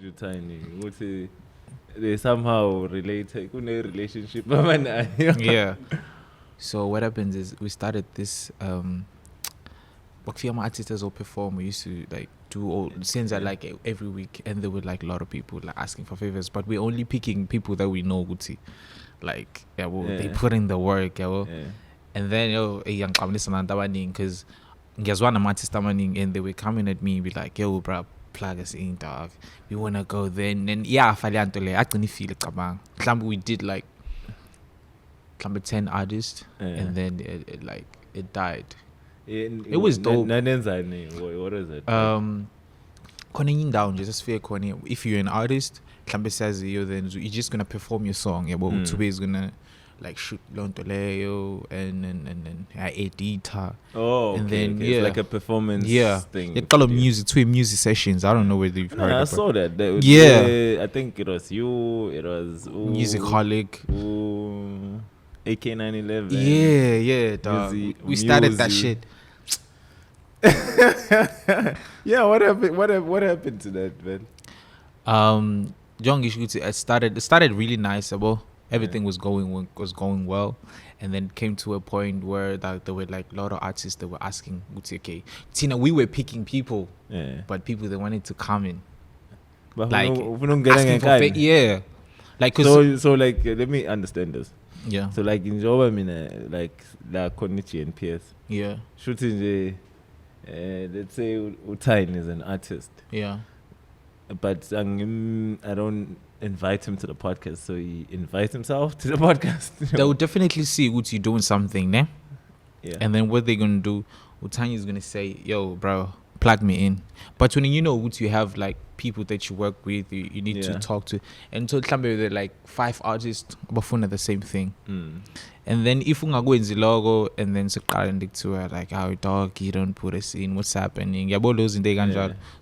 you tiny. They somehow related. Kune relationship. Yeah. So what happens is we started this Bakfiama artists will perform. We used to like do all scenes like every week, and there were like a lot of people like asking for favors, but we're only picking people that we know would see. Like they put in the work, and then young because guess one artist and they were coming at me be like, yo bro, plug us in dog. We wanna go then and I couldn't feel it. We did like 10 artists and then it died. It was dope. What is it? Just fair. If you're an artist, says then you're just gonna perform your song. Tube is gonna like shoot Lontoleo and edit her. Oh, okay, and then okay. It's like a performance thing. They call them music sessions. I don't know whether you've heard. I saw that. I think it was you. It was Musicaholic. AK911. Yeah, dog. We started that shit. Yeah, what happened to that, man? It started really nice, everything was going well, and then came to a point where there were like a lot of artists that were asking, okay, Tina, we were picking people, but people that wanted to come in, but like asking for like so like let me understand this. Yeah. So like in Durban, like la GNPS. Yeah. Shooting let's say Utain is an artist. Yeah. But I don't invite him to the podcast, so he invites himself to the podcast. They will definitely see Uti doing something, ne? Yeah. And then what they're gonna do, Utanya is gonna say, yo, bro, plug me in. But when Uti, you have like people that you work with, you need to talk to. And so they're like 5 artists bafuna the same thing. And then if you go in the logo and then so to her like, how dog, you don't put us in, what's happening?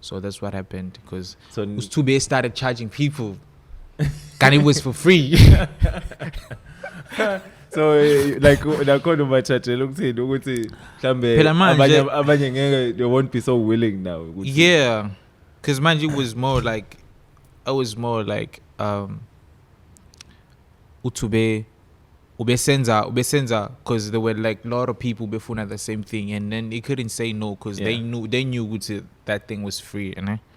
So that's what happened, because Tube started charging people. And it was for free. So like they won't be so willing now. Yeah, because man, it was more like Utube Ubesenza, because there were like a lot of people before the same thing, and then they couldn't say no because they knew that thing was free,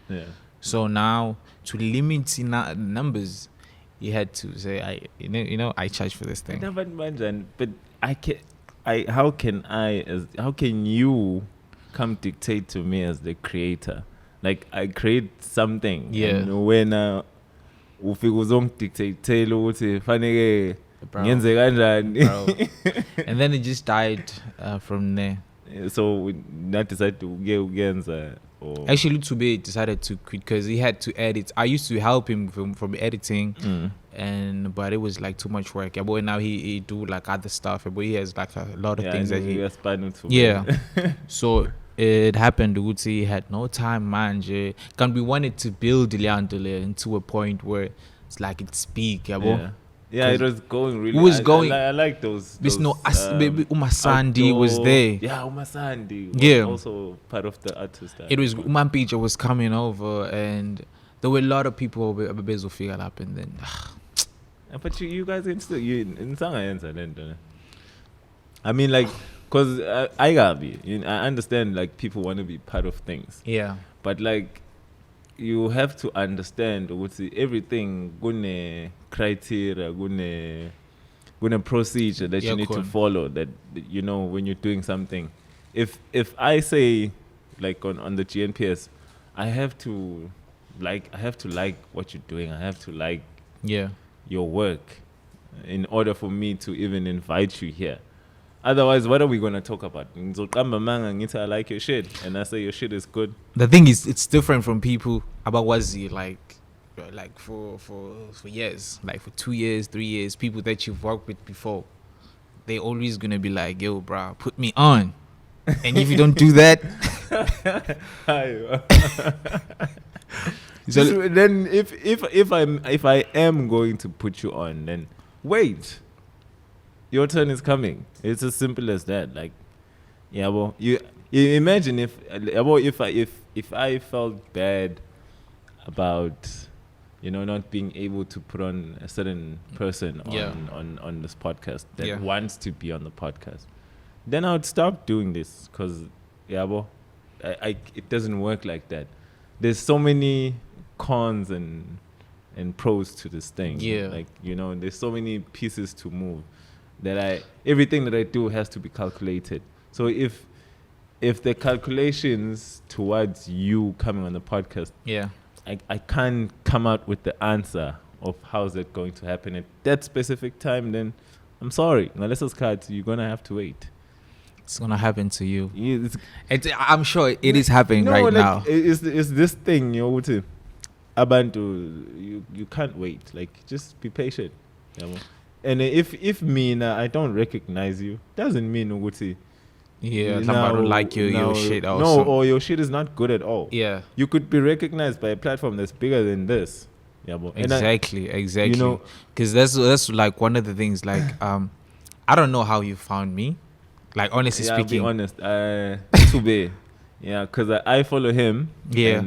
Yeah. So now to limit numbers, you had to say I charge for this thing. But how can you come dictate to me as the creator? Like I create something, and when ufika dictate fanele ngenze kanjani, and then it just died from there. So we not decided to get Actually, Tube decided to quit because he had to edit. I used to help him from editing, but it was like too much work. Yeah, but now he do like other stuff. But he has like a lot of things that he. So it happened. He had no time, man. Can we wanted to build Leandole into a point where it's like it's big. Yeah, it was going really. It was going. I like those. Umasandi was there. Yeah, Umasandi was also part of the artist. It was Umampija was coming over, and there were a lot of people who were busy figure up, and then. But you guys can still in Sanga. I mean, like, cause I understand like people want to be part of things. Yeah. But like, you have to understand everything gune criteria, gune procedure that you need to follow, that when you're doing something. If I say like on the GNPS, I have to like what you're doing. I have to like your work in order for me to even invite you here. Otherwise, what are we going to talk about? I like your shit, and I say your shit is good. The thing is, it's different from people about Wazi, like for years, like for 2 years, 3 years, people that you've worked with before. They always going to be like, yo, bro, put me on. And if you don't do that... So then if I am going to put you on, then wait. Your turn is coming. It's as simple as that. Like, well, you imagine if I felt bad about not being able to put on a certain person on this podcast that wants to be on the podcast, then I would stop doing this because, it doesn't work like that. There's so many cons and pros to this thing. Like, there's so many pieces to move that everything that I do has to be calculated. So if the calculations towards you coming on the podcast, I can't come out with the answer of how's it going to happen at that specific time, then I'm sorry. Unless it's cards, you're going to have to wait. It's going to happen to you. I'm sure it is happening now. It's this thing, Abantu, you can't wait. Like, just be patient. And if me, I don't recognize you, doesn't mean Uguti. I don't like your shit also. No, or your shit is not good at all. Yeah. You could be recognized by a platform that's bigger than this. Exactly. Because that's like one of the things, like, I don't know how you found me. Like, honestly speaking. I'll be honest. Too bad. Because I follow him. Yeah.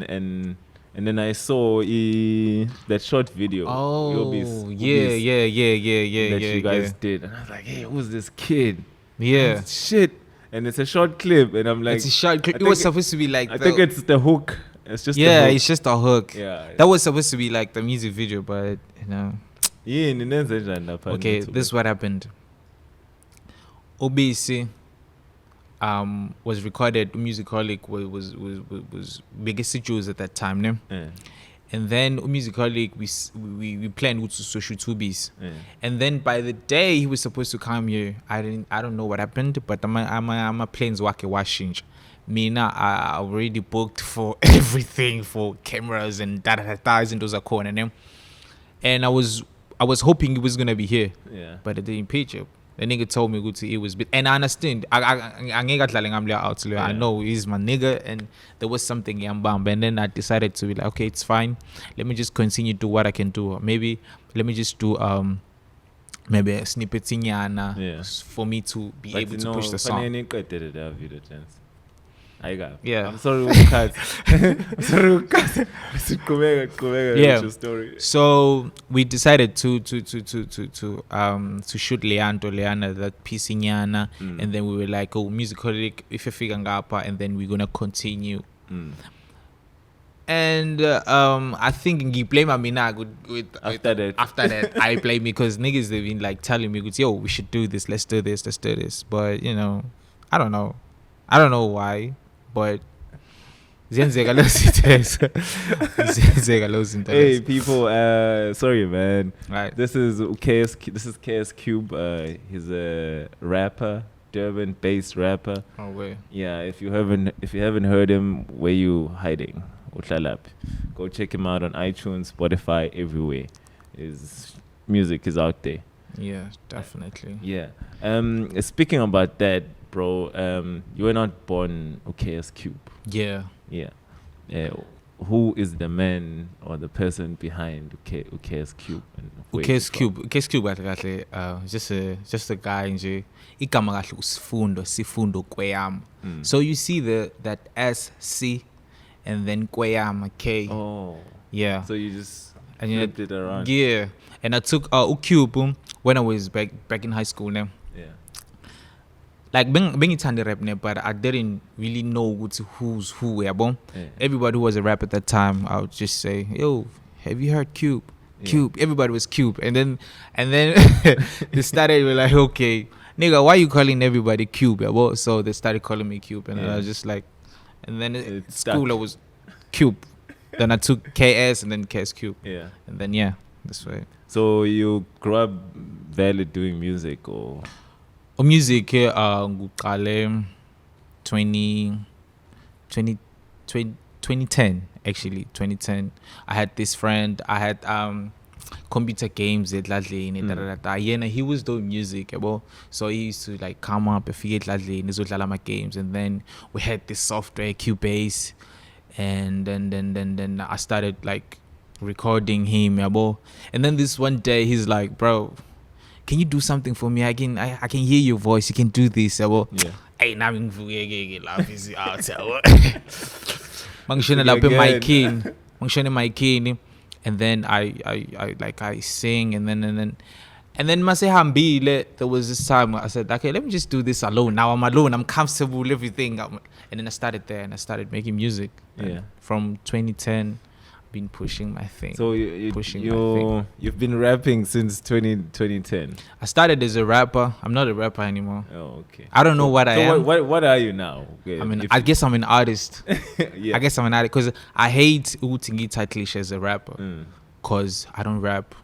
And then I saw that short video. Oh, Ubis, that you guys did. And I was like, hey, who's this kid? Yeah. Shit. And it's a short clip, and I'm like, it's a short clip. It was supposed to be like, I think it's the hook. It's just it's just a hook. Yeah, that was supposed to be like the music video, but Okay, this is what happened. OBC was recorded. Musicolic was biggest issues at that time, ne? Yeah. And then Musicolic we planned with social tubis. And then by the day he was supposed to come here, I don't know what happened, but I'm planes wake washing. Mina, I already booked for everything, for cameras and and those are corner, and I was hoping he was gonna be here. Yeah. But it didn't pitch up. The nigga told me it was bit, and I understand. I know he's my nigga, and there was something yambam. And then I decided to be like, okay, it's fine. Let me just continue to do what I can do. Maybe let me just do maybe a snippet for me to be able to push the song. I'm sorry, yeah. So we decided to shoot Leana that piece and then we were like, oh, Musicolic if you figure ngapa, and then we're gonna continue. And I think he blame me now with after that I blame me because niggas they've been like telling me, yo, we should do this, let's do this. But I don't know why. But hey people, sorry man. Right. This is KS Cube. He's a rapper, Durban based rapper. Oh wait. Yeah, if you haven't heard him, where you hiding? Go check him out on iTunes, Spotify, everywhere. His music is out there. Yeah, definitely. Yeah. Speaking about that, bro, you were not born KS Cube. Yeah. Who is the man or the person behind KS Cube? KS Cube kahle just a guy nje igama kahle sifundo kweyama. So you see that SC and then kweyama K. Oh. Yeah. So you just flipped it around. Yeah. And I took Cube when I was back in high school now. Yeah. Like being a rap, but I didn't really know who's who. Yeah. Everybody who was a rap at that time, I would just say, yo, have you heard Cube? Cube. Everybody was Cube. And then they started with like, okay, nigga, why you calling everybody Cube? Yeah? So they started calling me Cube, and I was just like, and then at school I was Cube. Then I took KS and then KS Cube. Yeah. And then this way. So you grew up barely doing music or? Music, 2010 actually. 2010. I had this friend. I had computer games he was doing music, so he used to like come up if he had my games, and then we had this software Cubase, and then I started like recording him, and then this one day he's like, bro, can you do something for me? I can hear your voice. You can do this. Yeah. Hey, now I'm laugh is out. My king. and then I sing, and then Masehambile, there was this time I said, okay, let me just do this alone. Now I'm alone, I'm comfortable, everything. And then I started there, and I started making music. Yeah. From 2010, I've been pushing my thing. So you've been rapping since 2010. I started as a rapper. I'm not a rapper anymore. Oh, okay. I don't know what I am. What are you now? Okay, I guess I'm an artist. Yeah. I guess I'm an artist because I hate Utingi Titlish as a rapper because I don't rap.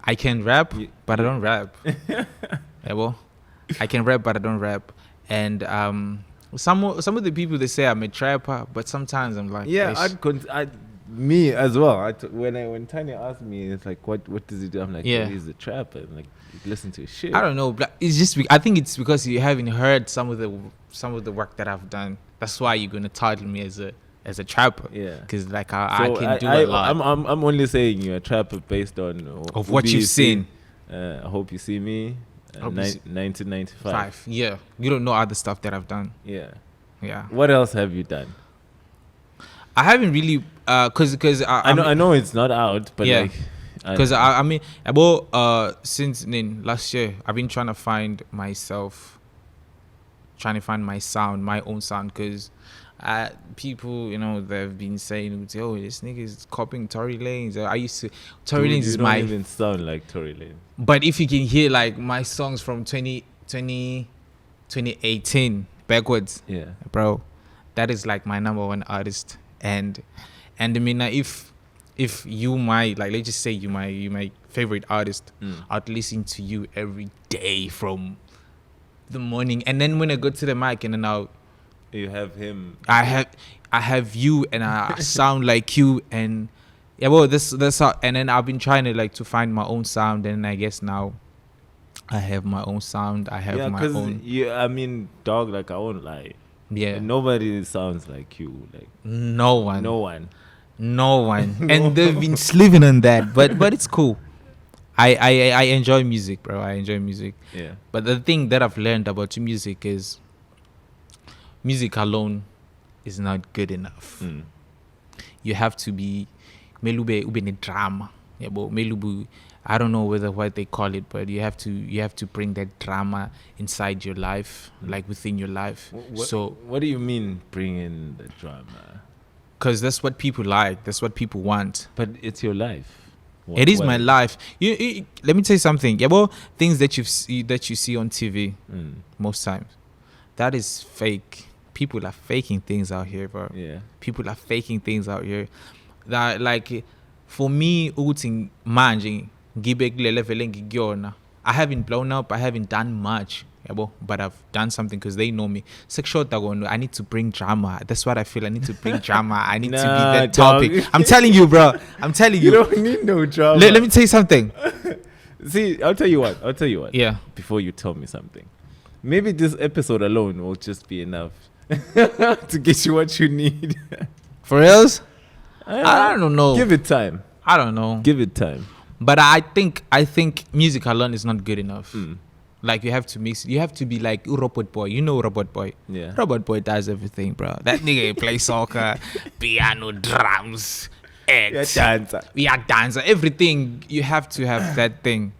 I can rap, but I don't rap. Yeah, well, I can rap, but I don't rap. And some of the people, they say I'm a trapper, but sometimes I'm like, yeah, me as well. When Tanya asked me, it's like, what does he do? I'm like, yeah, he's a trapper. I'm like, listen to his shit. I don't know, but it's just, I think it's because you haven't heard some of the work that I've done. That's why you're gonna title me as a trapper. Yeah, because like I can do a lot. I'm only saying you're a trapper based on of what you've seen. I Hope You See Me. 1995. Yeah, you don't know other stuff that I've done. Yeah. Yeah. What else have you done? I haven't really, cause I know it's not out, but yeah, like, because I mean, about since last year, I've been trying to find myself, trying to find my sound, my own sound, because people, they've been saying, oh, this nigga is copying Tory Lanez. Tory Lanez is my... You don't even sound like Tory Lanez. But if you can hear like my songs from 2018 backwards, yeah, bro, that is like my number one artist. And I mean, if you my, like, let's just say you my favorite artist, I'd listen to you every day from the morning. And then when I go to the mic, and then you have him. I have you, and I sound like you, and yeah, well, that's how. And then I've been trying to to find my own sound, and I guess now I have my own sound. I have my own. Yeah, I mean, dog, like, I won't lie. Yeah, nobody sounds like you. Like, no one. No. And they've been sleeping on that, but it's cool. I enjoy music, bro. I enjoy music. Yeah. But the thing that I've learned about music is, music alone is not good enough. You have to be melube ube drama. Yeah, but melubu, I don't know what they call it, but you have to bring that drama inside your life, like within your life. What do you mean bring in the drama? Because that's what people like. That's what people want. But it's your life. It is my life. You, let me tell you something. Yeah, well, things that you see on TV most times, that is fake. People are faking things out here, bro. Yeah. People are faking things out here. That, like, for me, I haven't blown up. I haven't done much. But I've done something because they know me. I need to bring drama. That's what I feel. I need to bring drama. I need to be that topic. I'm telling you, bro. I'm telling you. You don't need no drama. Let me tell you something. See, I'll tell you what. Yeah. Before you tell me something. Maybe this episode alone will just be enough to get you what you need. For reals? I don't know. Give it time. I don't know. Give it time. But I think music alone is not good enough. Like, you have to mix. You have to be like Robot Boy. You know Robot Boy. Yeah. Robot Boy does everything, bro. That nigga play soccer, piano, drums, act. Dancer. Everything. You have to have that thing.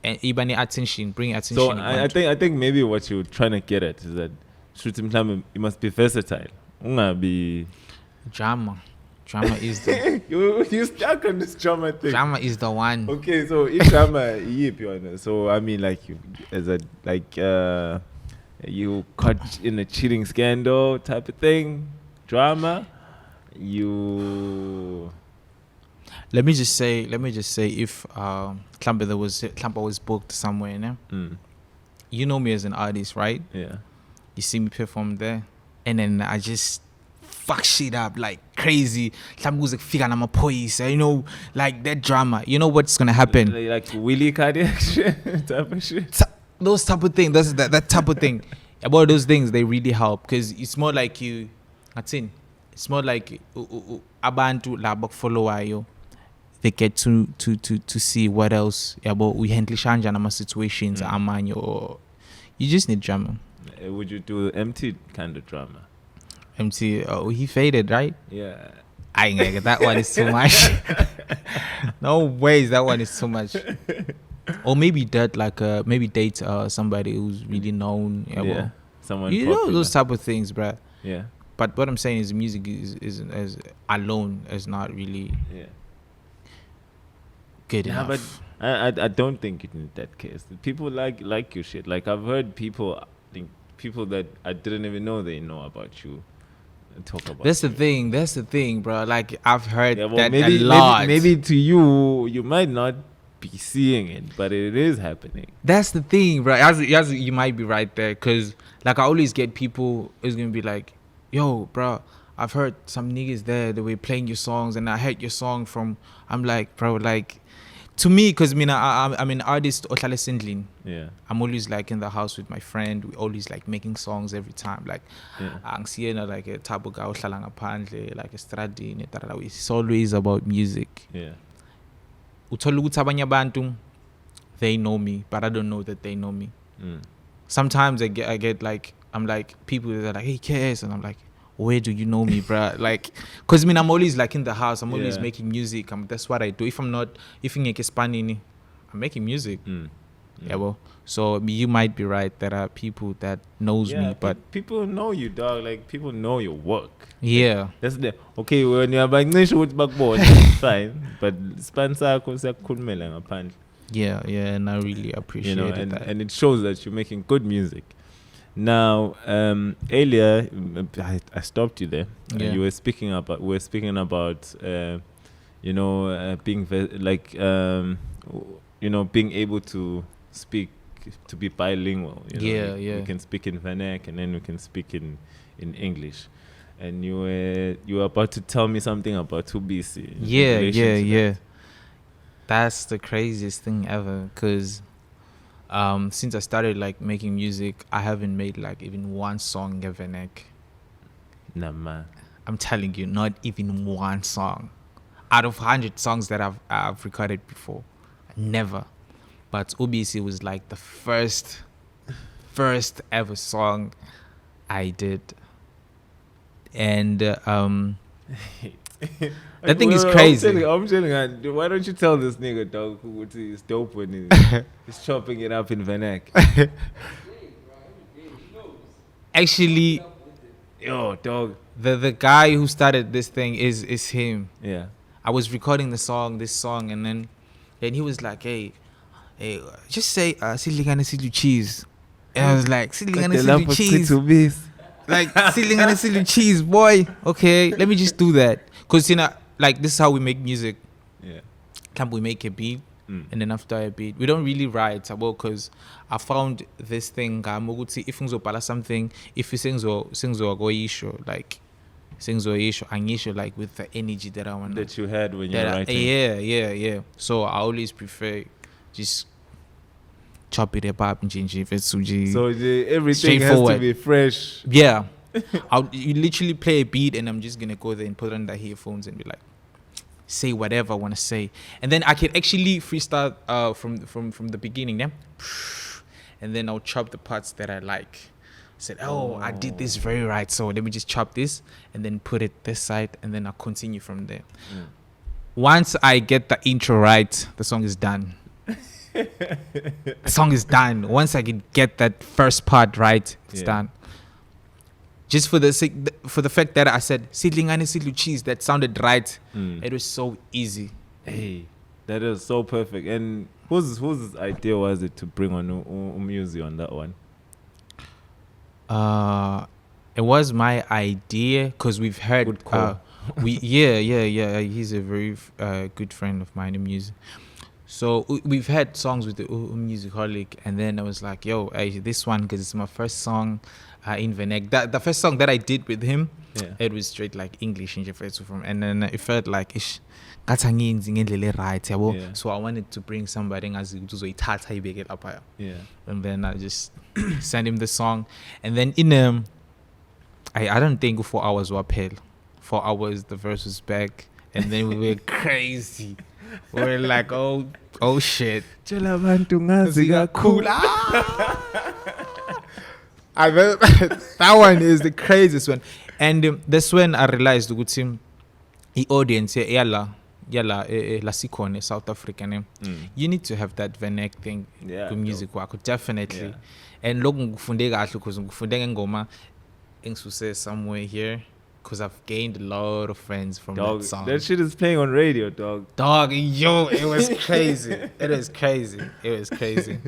And even attention, bring attention. So I think maybe what you're trying to get at is that you must be versatile. Be drama. Drama is the you stuck on this drama thing. Drama is the one. Okay, so if drama, so I mean, like, you you caught in a cheating scandal type of thing, drama. Let me just say, if Klampa was booked somewhere, you know me as an artist, right? Yeah. You see me perform there, and then I just fuck shit up like crazy. Music figure I'm a police, like that drama. You know what's gonna happen? Like Willy cardiac shit, type of shit. Those type of thing. That type of thing. About those things, they really help because it's more like you. It's more like abantu labok follow you. They get to see what else about we handle shanja nama situations amanyo, or you just need drama. Would you do empty kind of drama? MC, he faded, right? Yeah. I ain't that one is too much. No ways, that one is too much. Or maybe that maybe date somebody who's really known. Yeah, someone you popular. know those type of things, bruh. Yeah. But what I'm saying is music is as alone is not really good enough. But I don't think in that case. People like your shit. Like I've heard people that I didn't even know they know about you talk about. That's the thing, bro. Like I've heard that maybe, a lot. Maybe to you might not be seeing it, but it is happening. That's the thing, bro. As you might be right there, cause like I always get people is gonna be like, yo, bro, I've heard some niggas there that were playing your songs, and I heard your song from. I'm like, bro, like. To me, because I'm an artist, yeah. I'm always like in the house with my friend. We always like making songs every time. Like, like a type of guy, like a stradini. It's always about music. Yeah. They know me, but I don't know that they know me. Sometimes I get like, I'm like, people that are like, hey, KS, and I'm like, where do you know me, bro? Like, cause I'm always like in the house. I'm always making music. That's what I do. If I'm Spanish, I'm making music. Yeah, well. So you might be right. There are people that knows me, but people know you, dog. Like people know your work. Yeah. Like, that's the okay. When you're buying English with backboard, fine. But Spencer couldn't. Yeah, and I really appreciate that. And it shows that you're making good music. Now, earlier I stopped you there. Yeah. You were speaking about. Being being able to speak, to be bilingual. You can speak in vernac and then we can speak in English. And you were about to tell me something about Ubisi. Yeah. That's the craziest thing ever, because. Since I started like making music, I haven't made like even one song in vernac. Nah, man. I'm telling you, not even one song. Out of 100 songs that I've recorded before, never. But OBC was like the first ever song I did, and that thing is crazy. I'm telling you, why don't you tell this nigga, dog, who is dope when he's chopping it up in vernac? Actually, yo, dog. The guy who started this thing is him. Yeah. I was recording this song, and then he was like, hey, just say "Silingana silu cheese," and I was like, "Silingana silu cheese." Like "Silingana silu cheese, boy." Okay, let me just do that. Because, like, this is how we make music. Yeah. We make a beat, and then after a beat, we don't really write about, because I found this thing, if you pala something, if you sing go issue, like, like, with the energy that I want. That you had when you were writing. Yeah. So I always prefer just chop it up and change it. So everything has to be fresh. Yeah. You literally play a beat and I'm just gonna go there and put on the headphones and be like, say whatever I want to say, and then I can actually freestyle from the beginning, yeah. And then I'll chop the parts that I like. I said, I did this very right, so let me just chop this and then put it this side, and then I'll continue from there. Once I get the intro right, the song is done. The song is done. Once I can get that first part right, it's done. Just for the fact that I said "Sidlingane sidlu cheese," that sounded right. It was so easy. Hey, that is so perfect. And whose idea was it to bring on music on that one? It was my idea, because we've heard. Good call. Yeah. He's a very good friend of mine in music. So we've had songs with the Musicaholic, and then I was like, yo, hey, this one, because it's my first song in vernac. The first song that I did with him, it was straight like English, and then it felt like right. So I wanted to bring somebody and then I just sent him the song, and then in I don't think 4 hours were pale. 4 hours the verse was back, and then we were crazy. We were like, oh shit. That one is the craziest one. And that's when I realized, the audience yala lasikone South African you need to have that Venek thing music wako definitely and loku ngifunde kahle because ngifunde ngengoma engisuse somewhere here because I've gained a lot of friends from that song. That shit is playing on radio, dog. Yo, it was crazy. It was crazy.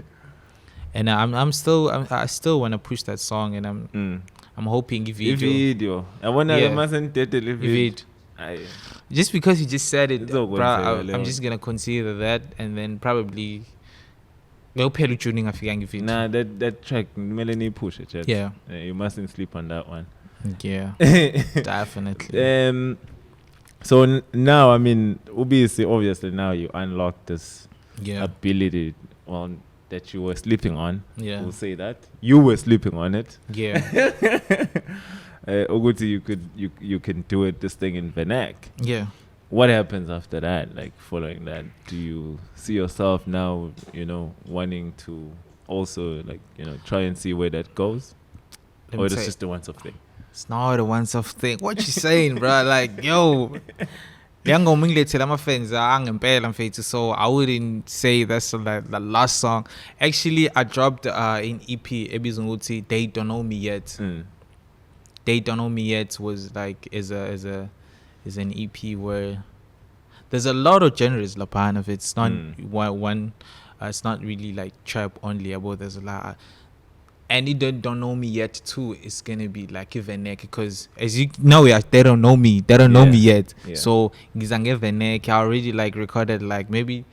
And I still want to push that song, and I'm hoping video. I wanna mustn't video. Just because you just said it, I'm just gonna consider that, and then probably they'll pay tuning if you give it. Nah, that track Melanie push it. Yeah, you mustn't sleep on that one. Yeah, definitely. So now, I mean, obviously now you unlock this ability that you were sleeping on. Yeah, we'll say that you were sleeping on it. Yeah. Oguti, you can do it this thing in Venek. Yeah. What happens after that? Like following that, do you see yourself now, wanting to also try and see where that goes, or it's just a once-off thing? It's not a once-off thing. What you saying, bro? Like, yo, so I wouldn't say that's the last song. Actually, I dropped in EP Ebizunguti, They Don't Know Me Yet. They Don't Know Me Yet was like is an EP where there's a lot of genres lapana of it. It's not one it's not really like trap only, but there's a lot. And you don't know me yet too. It's gonna be like Venek because as you know, they don't know me. They don't know me yet. Yeah. So Gizange Venek, I already like recorded like maybe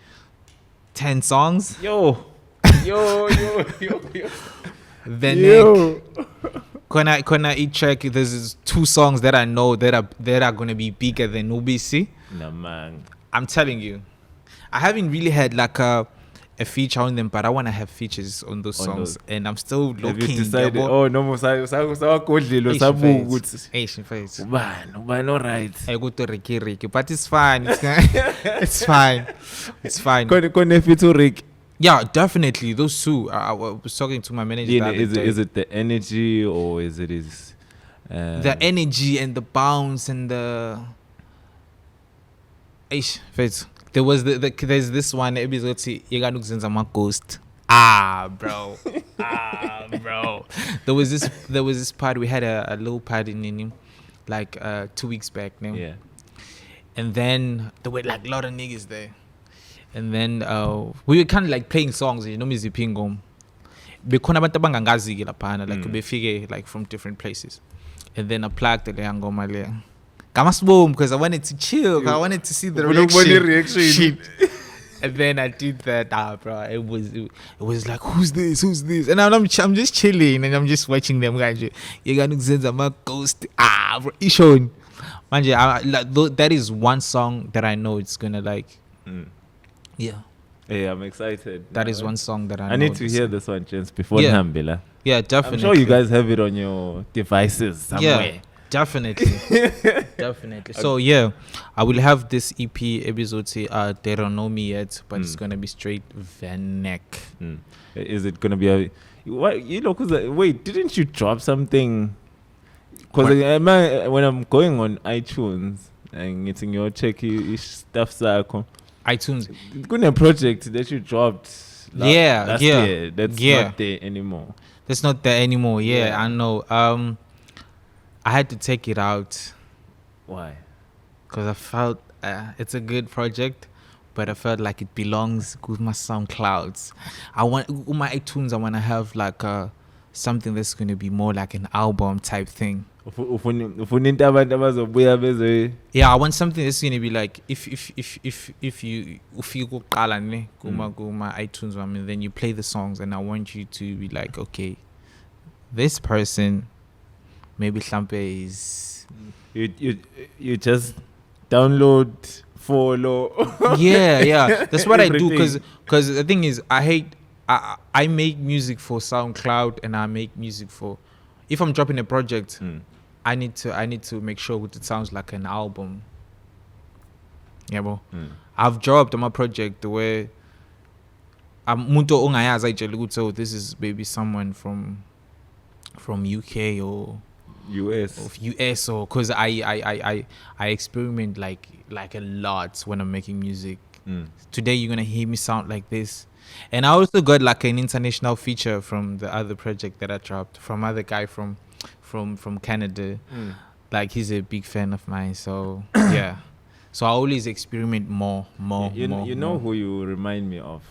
10 songs. Yo. Venek. Kona each track, there's 2 songs that I know that are gonna be bigger than UBC. No man. I'm telling you, I haven't really had like a feature on them, but I want to have features on those songs, and I'm still looking. Have you decided? Oh no, but it's fine. It's fine. Yeah, definitely those 2. I was talking to my manager. Is it the energy or is it the energy and the bounce and the there was there's this one episode my ghost. Bro. There was this part, we had a little party in like 2 weeks back now. Yeah. And then there were like a lot of niggas there. And then we were kind of like playing songs, mizipingom. Bekhona abantu abangangazi lapana, like befike like from different places. And then I plugged the ngoma le. Boom, because I wanted to chill. I wanted to see the reaction. And then I did that. Bro, it was like, who's this? And I'm just chilling and I'm just watching them guys. You got my ghost. Bro, Ishon. Manje, that is one song that I know it's gonna like. Yeah. Hey, I'm excited. That is one song that I know. I need to hear this one, Chance, before Nambila. Yeah, definitely. I'm sure you guys have it on your devices somewhere. Yeah. Definitely. So yeah, I will have this EP episode they don't know me yet, but it's gonna be straight Venek. Is it gonna be wait, didn't you drop something? Because when I'm going on iTunes and getting your checky stuff iTunes, good project that you dropped last year, that's not there anymore. That's not there anymore. Yeah. I know. I had to take it out. Why? Because I felt it's a good project, but I felt like it belongs with my SoundClouds. With my iTunes, I want to have like something that's going to be more like an album type thing. Yeah, I want something that's going to be like if you go my iTunes, then you play the songs, and I want you to be like, okay, this person. Maybe Shampe is you just download, follow. Yeah. That's what I do because the thing is I make music for SoundCloud and I make music for, if I'm dropping a project, I need to make sure it sounds like an album. Yeah, bro. I've dropped on my project where so this is maybe someone from UK or US, or because I experiment like a lot when I'm making music. Today you're gonna hear me sound like this, and I also got like an international feature from the other project that I dropped from other guy from Canada. Like he's a big fan of mine, so yeah. So I always experiment more. You know more. who you remind me of,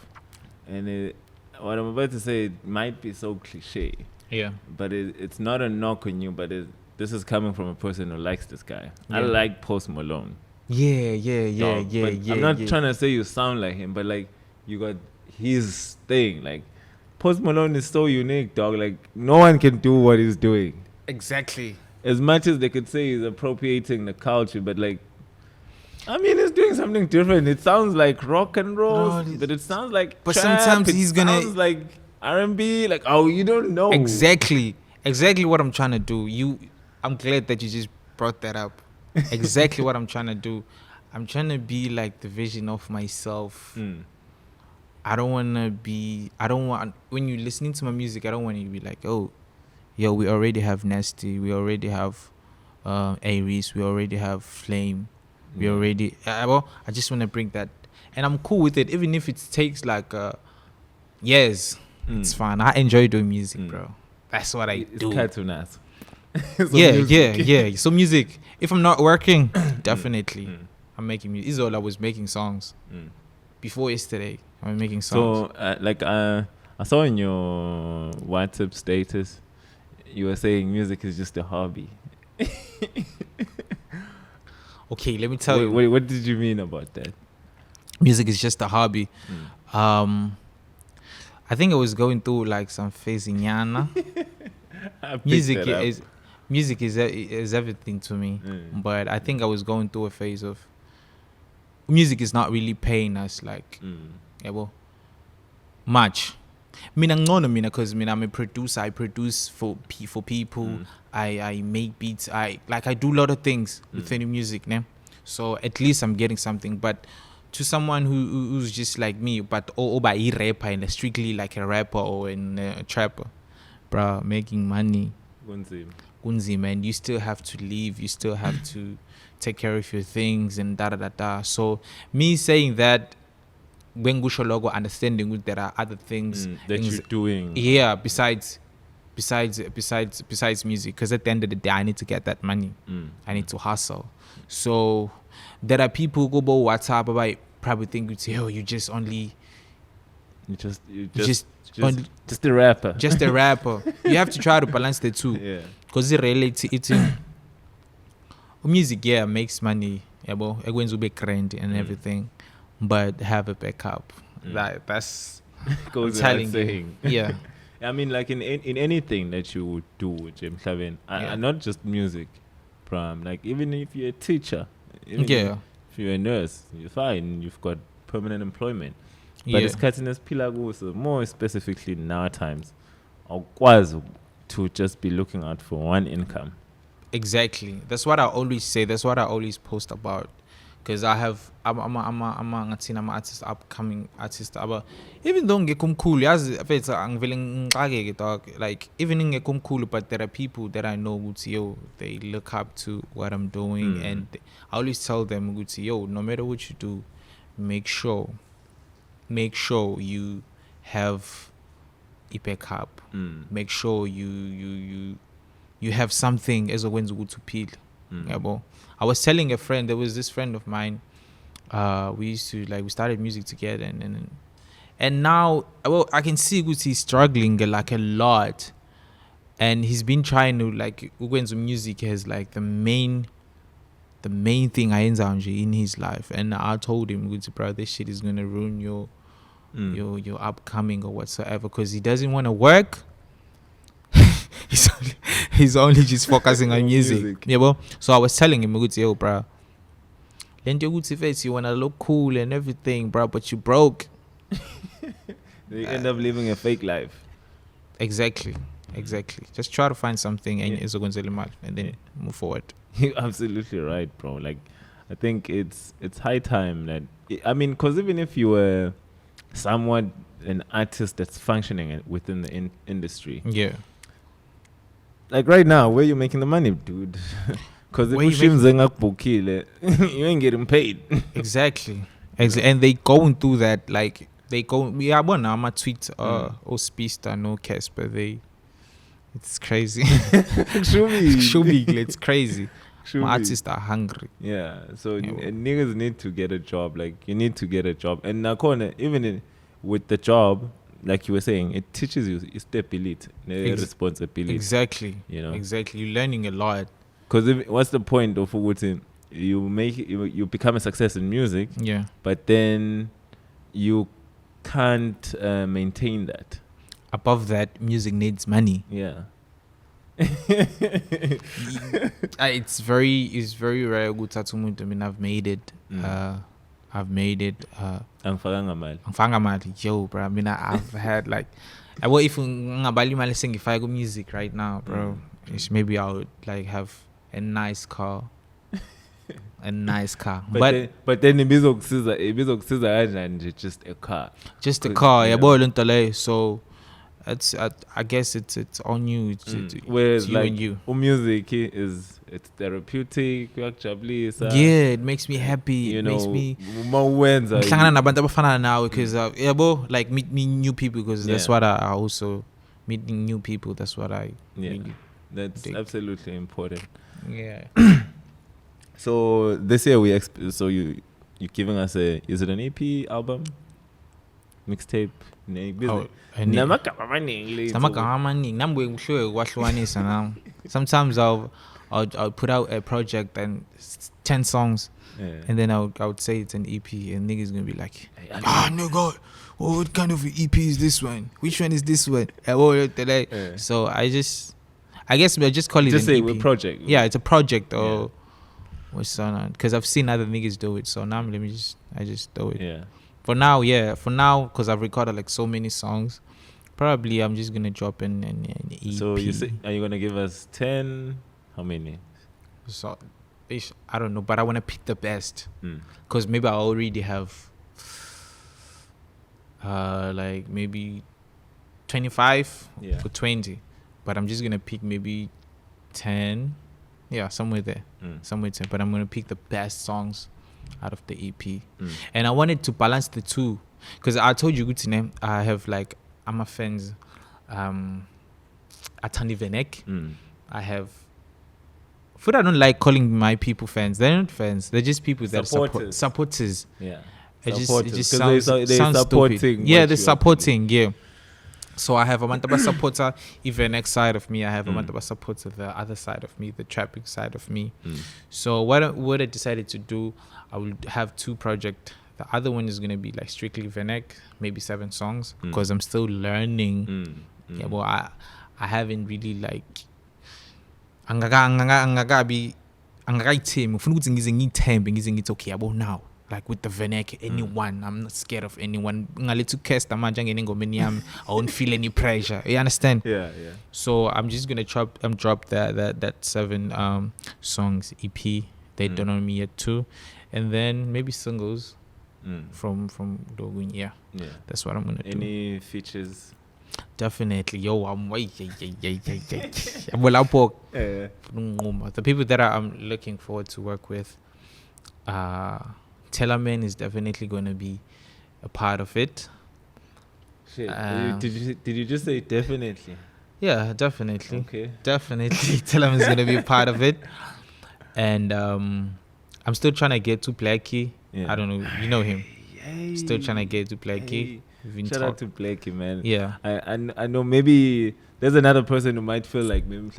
and what I'm about to say might be so cliche. Yeah. But it's not a knock on you, but this is coming from a person who likes this guy. Yeah. I like Post Malone. Yeah. I'm not trying to say you sound like him, but like you got his thing. Like Post Malone is so unique, dog. Like no one can do what he's doing. Exactly. As much as they could say he's appropriating the culture, but like, I mean, he's doing something different. It sounds like rock and roll, but it sounds like but trap. Sometimes he's gonna sounds like R&B. Like, oh, you don't know exactly what I'm trying to do. I'm glad that you just brought that up. Exactly what I'm trying to do. I'm trying to be like the vision of myself. I don't want when you're listening to my music, I don't want you to be like, oh, yo, we already have Nasty, we already have Aries, we already have Flame, we already I just want to bring that, and I'm cool with it, even if it takes like years. It's fine. I enjoy doing music, bro. That's what I do. It's cartoonist. Yeah. So music, if I'm not working, definitely I'm making music. This is all I was making songs before yesterday. I'm making songs. So I saw in your WhatsApp status you were saying music is just a hobby. Okay, let me tell you. What did you mean about that? Music is just a hobby. I think I was going through like some phase in Yana. Music is everything to me. But I think I was going through a phase of music is not really paying us like much. Because I'm a producer. I produce for people. I make beats. I do a lot of things within music, né? So at least I'm getting something. But to someone who's just like me, but by a rapper and strictly like a rapper or a trapper, bruh, making money, Gunzi, man, you still have to live. You still have to take care of your things and da. So me saying that, when logo understanding that there are other things that you're doing. Yeah, besides music, because at the end of the day, I need to get that money. I need to hustle. So there are people who go about WhatsApp about probably think you just a rapper. Just a rapper. You have to try to balance the two. Yeah. Because the reality it's music, makes money. Everyone's will be grand and everything. But have a backup. That's goes without saying. Yeah. I mean, like in anything that you would do, Jim Clavin, and not just music, Pram. Like even if you're a teacher, if you're a nurse, you're fine. You've got permanent employment. But it's cutting as pilago, more specifically in our times, or was to just be looking out for one income. Exactly. That's what I always say. That's what I always post about. Because I'm an artist, upcoming artist. But even though I'm cool, like even I'm cool, but there are people that I know, they look up to what I'm doing, and I always tell them, no matter what you do, make sure you have a backup. Make sure you have something as a wins to peel. I was telling a friend, there was this friend of mine, we started music together, and now I can see he's struggling like a lot, and he's been trying to like when music has like the main thing in his life, and I told him, bro, this shit is gonna ruin your upcoming or whatsoever, because he doesn't want to work. He's only just focusing on music. So I was telling him, yo, bro, you wanna look cool and everything, bro, but you broke. You end up living a fake life. Exactly. Just try to find something and then move forward. You're absolutely right, bro. Like, I think it's high time that, I mean, because even if you were somewhat an artist that's functioning within the industry, Like right now, where you making the money, dude? Because if you ain't getting paid. Exactly. And they going through that, like they go. Yeah, well, now my tweet or speech no case, but it's crazy. It's crazy. My artists are hungry. Yeah, so niggas need to get a job. Like you need to get a job, and Nakona, even with the job, like you were saying, it teaches you stability, responsibility. Exactly. You know, exactly. You're learning a lot. Because what's the point of Ugutin? You become a success in music, but then you can't maintain that. Above that, music needs money. Yeah. It's very rare. I mean, I've made it. I've made it. Yo, bro. I mean, I've had like, well, if I sing if I go music right now, bro, maybe I would like have a nice car. But then it's just a car. Just a car, yeah. So I guess it's on you. Whereas you like and you. Music it's therapeutic. Yeah, it makes me happy. You know, makes me now because like meet new people because that's what I also meeting new people. That's what I really that's dig. Absolutely important. Yeah. So this year you're giving us is it an EP album, mixtape? Sometimes I'll put out a project and 10 songs, and then I would say it's an EP, and niggas gonna be like, no god, what kind of EP is this one? Which one is this one? So I guess we'll just call it just an say EP. We're project. Yeah, it's a project or so, because I've seen other niggas do it, so now I just do it. Yeah. For now, because I've recorded like so many songs, probably I'm just gonna drop an EP. So are you gonna give us 10? How many? So, I don't know, but I want to pick the best, because maybe I already have like maybe 25 or 20, but I'm just gonna pick maybe 10. Yeah, somewhere there. Somewhere 10. But I'm going to pick the best songs out of the EP. And I wanted to balance the two. Because I told you, good name, I have like, I'm a fans. Atani Venek. I have. Food I don't like calling my people fans. They're not fans. They're just people that support. Supporters. Yeah. It just sounds supporting. Stupid. Yeah, they're supporting. Yeah. So I have a Mantaba supporter, even next side of me. I have a Mantaba supporter, the other side of me, the trapping side of me. So what I decided to do, I will have two projects. The other one is going to be like strictly Venek, maybe 7 songs, because I'm still learning. Yeah, well, I haven't really like. Okay about now. Like with the Venek, anyone, I'm not scared of anyone. I won't feel any pressure. You understand? Yeah. So I'm just gonna drop that 7 songs EP. They don't know me yet too, and then maybe singles from Dogun. Yeah, that's what I'm gonna do. Any features? Definitely, yo, I'm wait. The people that I'm looking forward to work with. Tellerman is definitely going to be a part of it. Shit. Did you just say definitely? Yeah, definitely. Okay. Definitely. Tellerman is going to be a part of it. And I'm still trying to get to Blackie. Yeah. I don't know. You know him. Still trying to get to Blackie. Shout out to Blackie, man. Yeah. I know maybe there's another person who might feel like maybe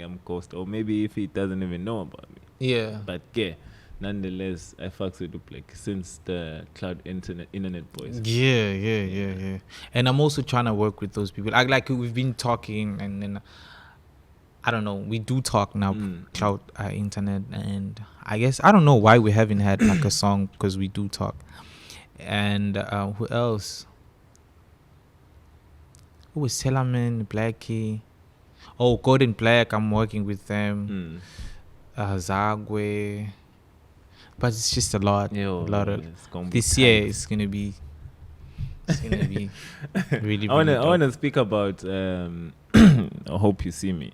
I'm ghost, or maybe if he doesn't even know about me. Yeah. But yeah. Nonetheless, I fucks with Duplex since the cloud internet boys. Yeah. And I'm also trying to work with those people. Like we've been talking, and then I don't know. We do talk now, cloud internet, and I guess I don't know why we haven't had like a song, because we do talk. And who else? Who was Tellerman, Blackie? Oh, Golden Black. I'm working with them. Zagwe. But it's just a lot of this year. It's gonna be really. I wanna speak about. I Hope You See Me.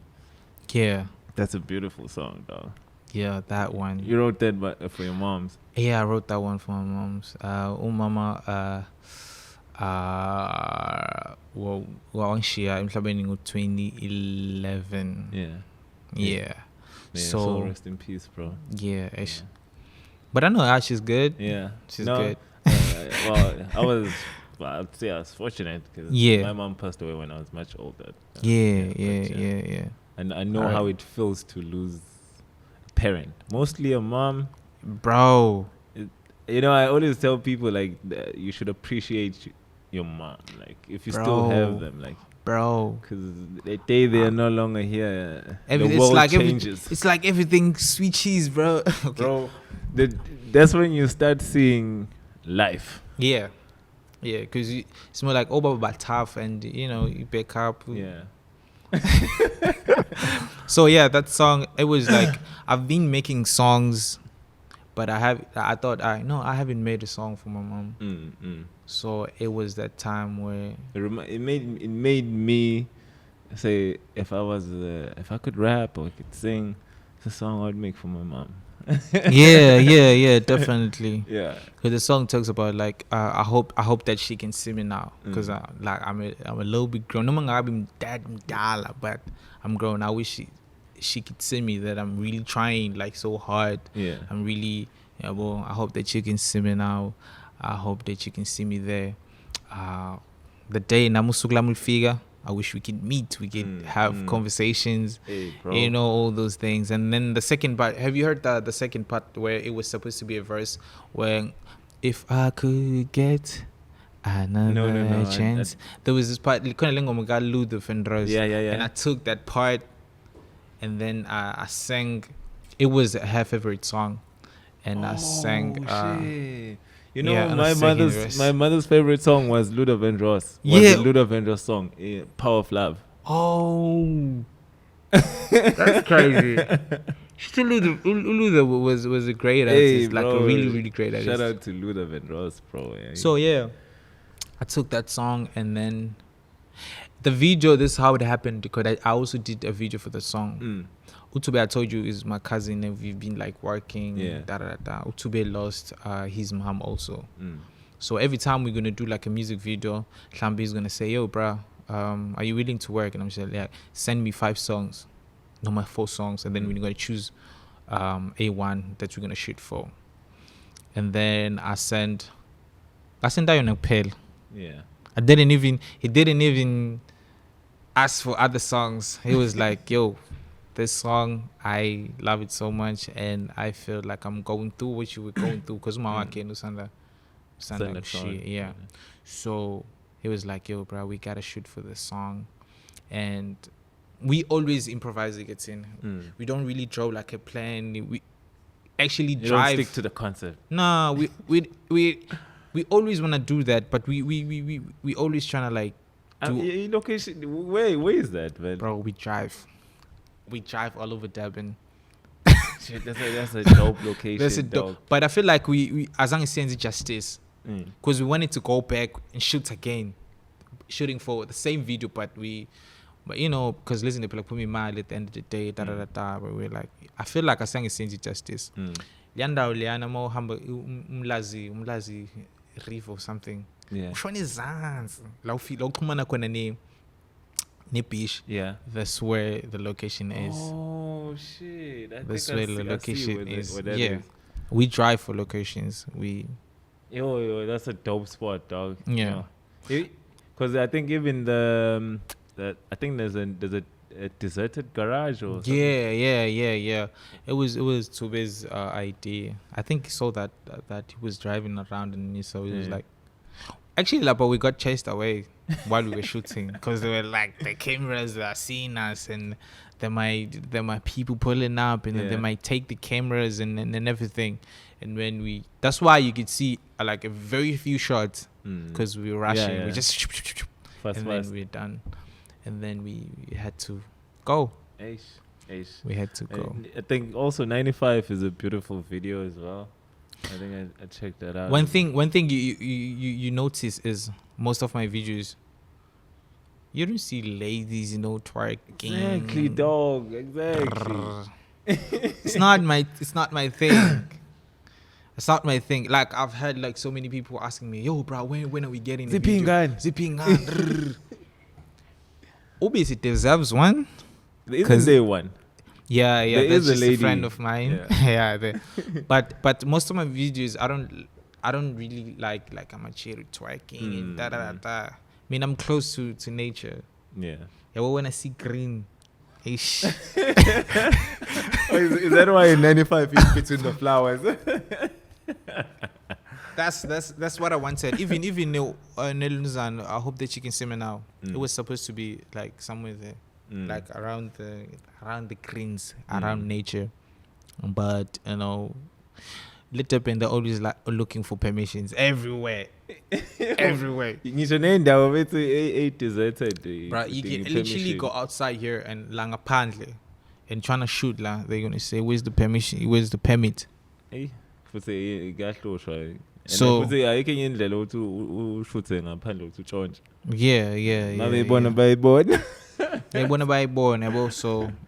Yeah. That's a beautiful song, dog. Yeah, that one. You wrote that for your moms? Yeah, I wrote that one for my moms. Umama wangishiya emhlabeni ngo-2011. Yeah. So rest in peace, bro. Yeah. But I know she's good. Yeah. She's good. Well, I'd say I was fortunate because my mom passed away when I was much older. Yeah. And I know how it feels to lose a parent. Mostly a mom. Bro. I always tell people, like, you should appreciate your mom. Like, if you still have them, like. Bro. Because the day they are no longer here, the world it's like changes. It's like everything sweet cheese, bro. Okay. Bro, that's when you start seeing life. Yeah, because it's more like but tough, and you pick up. Yeah. So yeah, that song, it was like I've been making songs, but I haven't made a song for my mom. So it was that time where it made me say, if I could rap or could sing, it's a song I'd make for my mom. yeah, definitely. Yeah, because the song talks about like I hope that she can see me now, because I'm a little bit grown. No matter I'm dad, but I'm grown. I wish she could see me, that I'm really trying like so hard. Yeah, I'm really I hope that you can see me now. I hope that you can see me there. The day namusukla mulfika, I wish we could meet. We could have conversations, all those things. And then the second part, have you heard the second part where it was supposed to be a verse where, if I could get another chance. There was this part, yeah. And I took that part and then I sang. It was her favorite song. And I sang... shit. My mother's favorite song was Luda Vendros. Yeah. The Luda Vendros song, Power of Love. Oh, that's crazy. Still, Luda was a great artist, bro, like a really, really great artist. Shout out to Luda Vendros, bro. Yeah. So yeah, I took that song, and then the video. This is how it happened, because I also did a video for the song. Utube, I told you, is my cousin, and we've been like working. Utube lost his mom also. So every time we're gonna do like a music video, Hlambi is gonna say, "Yo, bro, are you willing to work?" And I'm just like, "Send me 5 songs, no, my 4 songs, and then we're gonna choose A1 that we're gonna shoot for." And then I sent Dion a pill. Yeah. He didn't even ask for other songs. He was like, "Yo, this song, I love it so much, and I feel like I'm going through what you were going through, because my can't do shit." Yeah. So he was like, "Yo, bro, we gotta shoot for this song," and we always improvise it in. We don't really draw like a plan. We actually drive. Don't stick to the concept. No, we always wanna do that, but we always trying to like do. Location, where is that, man? Bro, we drive. We drive all over Durban. Shit, that's a dope location. That's a dope. But I feel like we as long as it justice, because we wanted to go back and shoot again, shooting for the same video, but because listen, people like put me mad at the end of the day, but we're like, I feel like I sang it justice. Lianda uliana mo hamba umlazi reef or something. Yeah. Ushone zanzi. La uxhumana khona beach. Yeah. That's where the location is. Oh shit. That's where the location is. Yeah. We drive for locations. Yo, that's a dope spot, dog. Yeah. Because I think even I think there's a deserted garage or something. Yeah. It was Tube's idea. I think he saw that he was driving around, and he saw, he was like, actually, but we got chased away while we were shooting, because they were like, the cameras are seeing us, and there might people pulling up, and then they might take the cameras and everything. And when that's why you could see like a very few shots, because we were rushing. Yeah. We just Fast. Then we're done, and then we had to go. Ace. We had to go. I think also 95 is a beautiful video as well. I think I checked that out. One thing you notice is most of my videos, You don't see ladies, twerking. Exactly, dog. Exactly. It's not my thing. It's not my thing. Like, I've heard like so many people asking me, "Yo, bro, when are we getting a video?" Zipping gun. Obviously, it deserves one. Isn't there one? Yeah. There That's is a just lady. A friend of mine. Yeah. But most of my videos, I don't really like I'm a cherry twerking and da da da. I mean, I'm close to nature. Yeah. Yeah. Well, when I see green, ish. Is that why in 95 is between the flowers? That's what I wanted. Even Nelunzan, I hope that you can see me now. It was supposed to be like somewhere there, like around the greens, around nature. But lit up and they're always like looking for permissions everywhere. Everywhere. You can literally go outside here and langapandle and trying to shoot la. They're gonna say, "Where's the permission? Where's the permit?" So so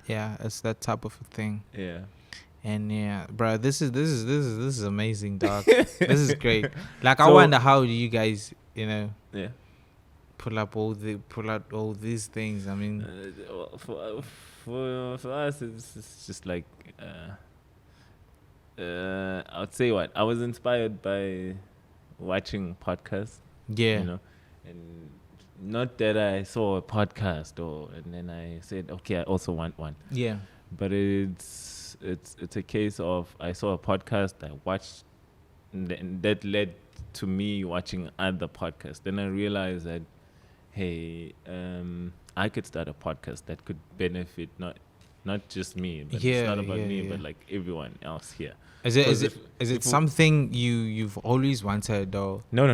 yeah, it's that type of a thing. Yeah. And yeah, bro, this is amazing, dog. This is great. Like, I wonder how do you guys, pull out all these things. I mean, for us, it's just like I'd say I was inspired by watching podcasts. Yeah. And not that I saw a podcast and then I said, okay, I also want one. Yeah. But it's a case of I saw a podcast, I watched, and that led to me watching other podcasts. Then I realized that, hey, I could start a podcast that could benefit not just me, but it's not about me, but like everyone else here. Is it something you've always wanted, though? No.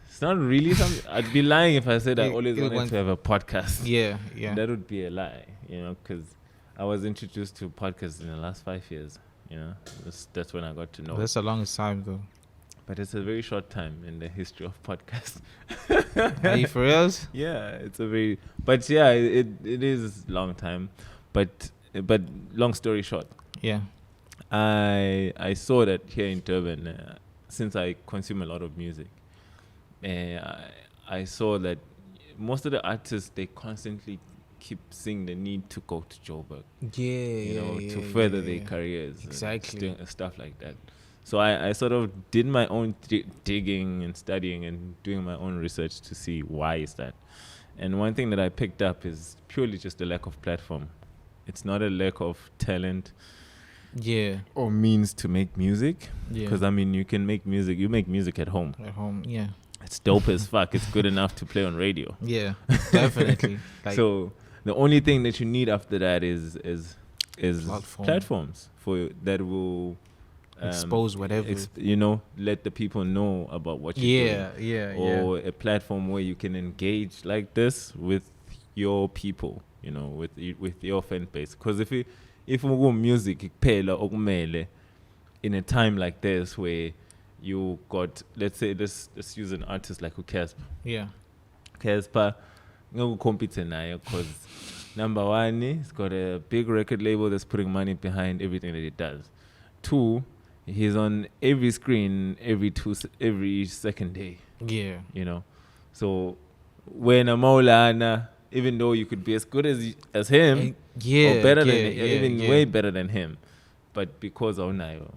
It's not really something. I'd be lying if I said I always wanted to have a podcast. Yeah. That would be a lie, because I was introduced to podcasts in the last 5 years. That's when I got to know. That's the longest time, though. But it's a very short time in the history of podcasts. Are you for reals? Yeah, it's a very. But yeah, it is a long time. But long story short. Yeah. I saw that here in Durban, since I consume a lot of music, I saw that most of the artists, they constantly keep seeing the need to go to Joburg. To further their careers. Exactly. And stuff like that. So I sort of did my own digging and studying and doing my own research to see why is that. And one thing that I picked up is purely just the lack of platform. It's not a lack of talent. Yeah. Or means to make music. Yeah. Because, I mean, you can make music. You make music at home. At home, yeah. It's dope as fuck. It's good enough to play on radio. Yeah, definitely. So the only thing that you need after that is platforms that will expose whatever. Let the people know about what you're doing. Or a platform where you can engage like this with your people, with your fan base. Because if we go music in a time like this where you got, let's say, let's use an artist like Casper. Yeah. Casper, no compete nayo because number one, he's got a big record label that's putting money behind everything that he does. 2, he's on every screen every second day. Yeah. So when a Maulana, even though you could be as good as him, or better than way better than him, but because of Nayo,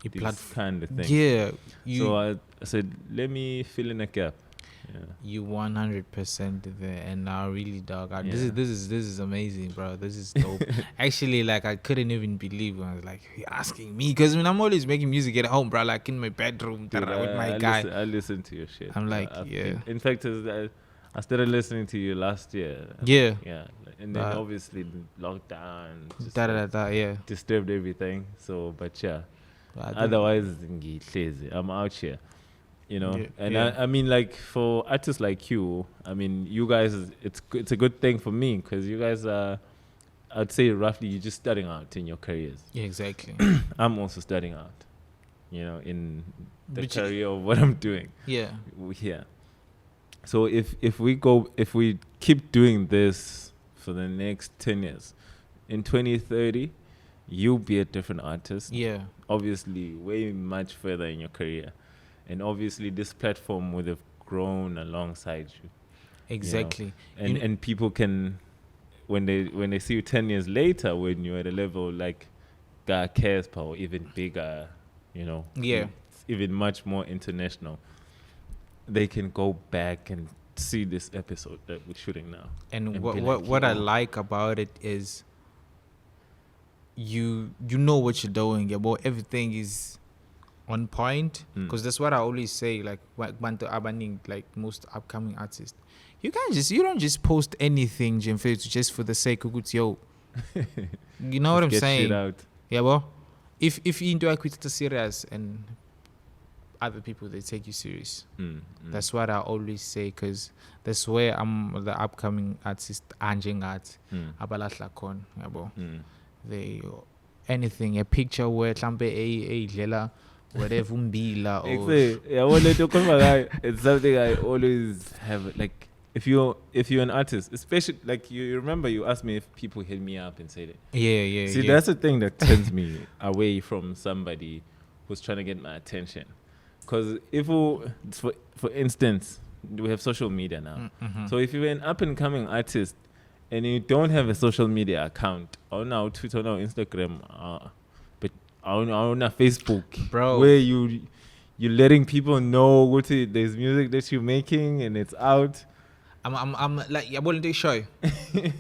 this kind of thing. Yeah. So I said, let me fill in a gap. Yeah. You 100% there, and now really, dog. This is amazing, bro. This is dope. Actually, like, I couldn't even believe when I was like, you're asking me, because I'm always making music at home, bro. Like in my bedroom, dude, with my guy. I listen to your shit. I'm like, In fact, I started listening to you last year. Yeah. Yeah. And then obviously lockdown just disturbed everything. So, but yeah. Otherwise, I'm out here. I mean, like, for artists like you, I mean, you guys, it's a good thing for me because you guys are, I'd say roughly, you're just starting out in your careers. Yeah, exactly. I'm also starting out, in the career of what I'm doing. Yeah. Yeah. So if we keep doing this for the next 10 years, in 2030, you'll be a different artist. Yeah. Obviously, way much further in your career, and obviously this platform would have grown alongside you. Exactly. You know? And people can, when they see you 10 years later, when you're at a level like Casper or even bigger, Yeah. it's even much more international, they can go back and see this episode that we're shooting now. And what I like about it is you know what you're doing. Yeah, but everything is on point, because that's what I always say. Like most upcoming artists, you don't just post anything, just for the sake of good. Yo, you know what I'm saying? Shit out. Yeah, well, if you interact with it serious and other people, they take you serious. That's what I always say, because that's where I'm the upcoming artist anjing art abalahla khona yabo. They anything, a picture where mhlambe a whatever umbila or it's something I always have. Like if you're an artist, especially like you remember you asked me if people hit me up and say that. Yeah. See, that's the thing that turns me away from somebody who's trying to get my attention. Because if for instance, we have social media now. So if you're an up and coming artist and you don't have a social media account, or now Twitter, or Instagram, but on Facebook, bro, where you're letting people know what there's music that you're making and it's out. I'm like, I want to show.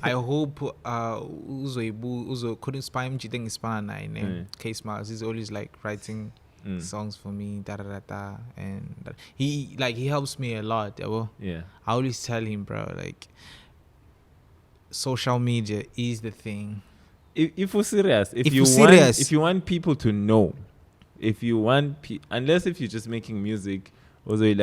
I hope Uzo couldn't spy him cheating Spana Case Miles. He's always like writing songs for me, and he helps me a lot. Yeah. I always tell him, bro, like social media is the thing. If you're serious, if you want people to know, unless if you're just making music, the people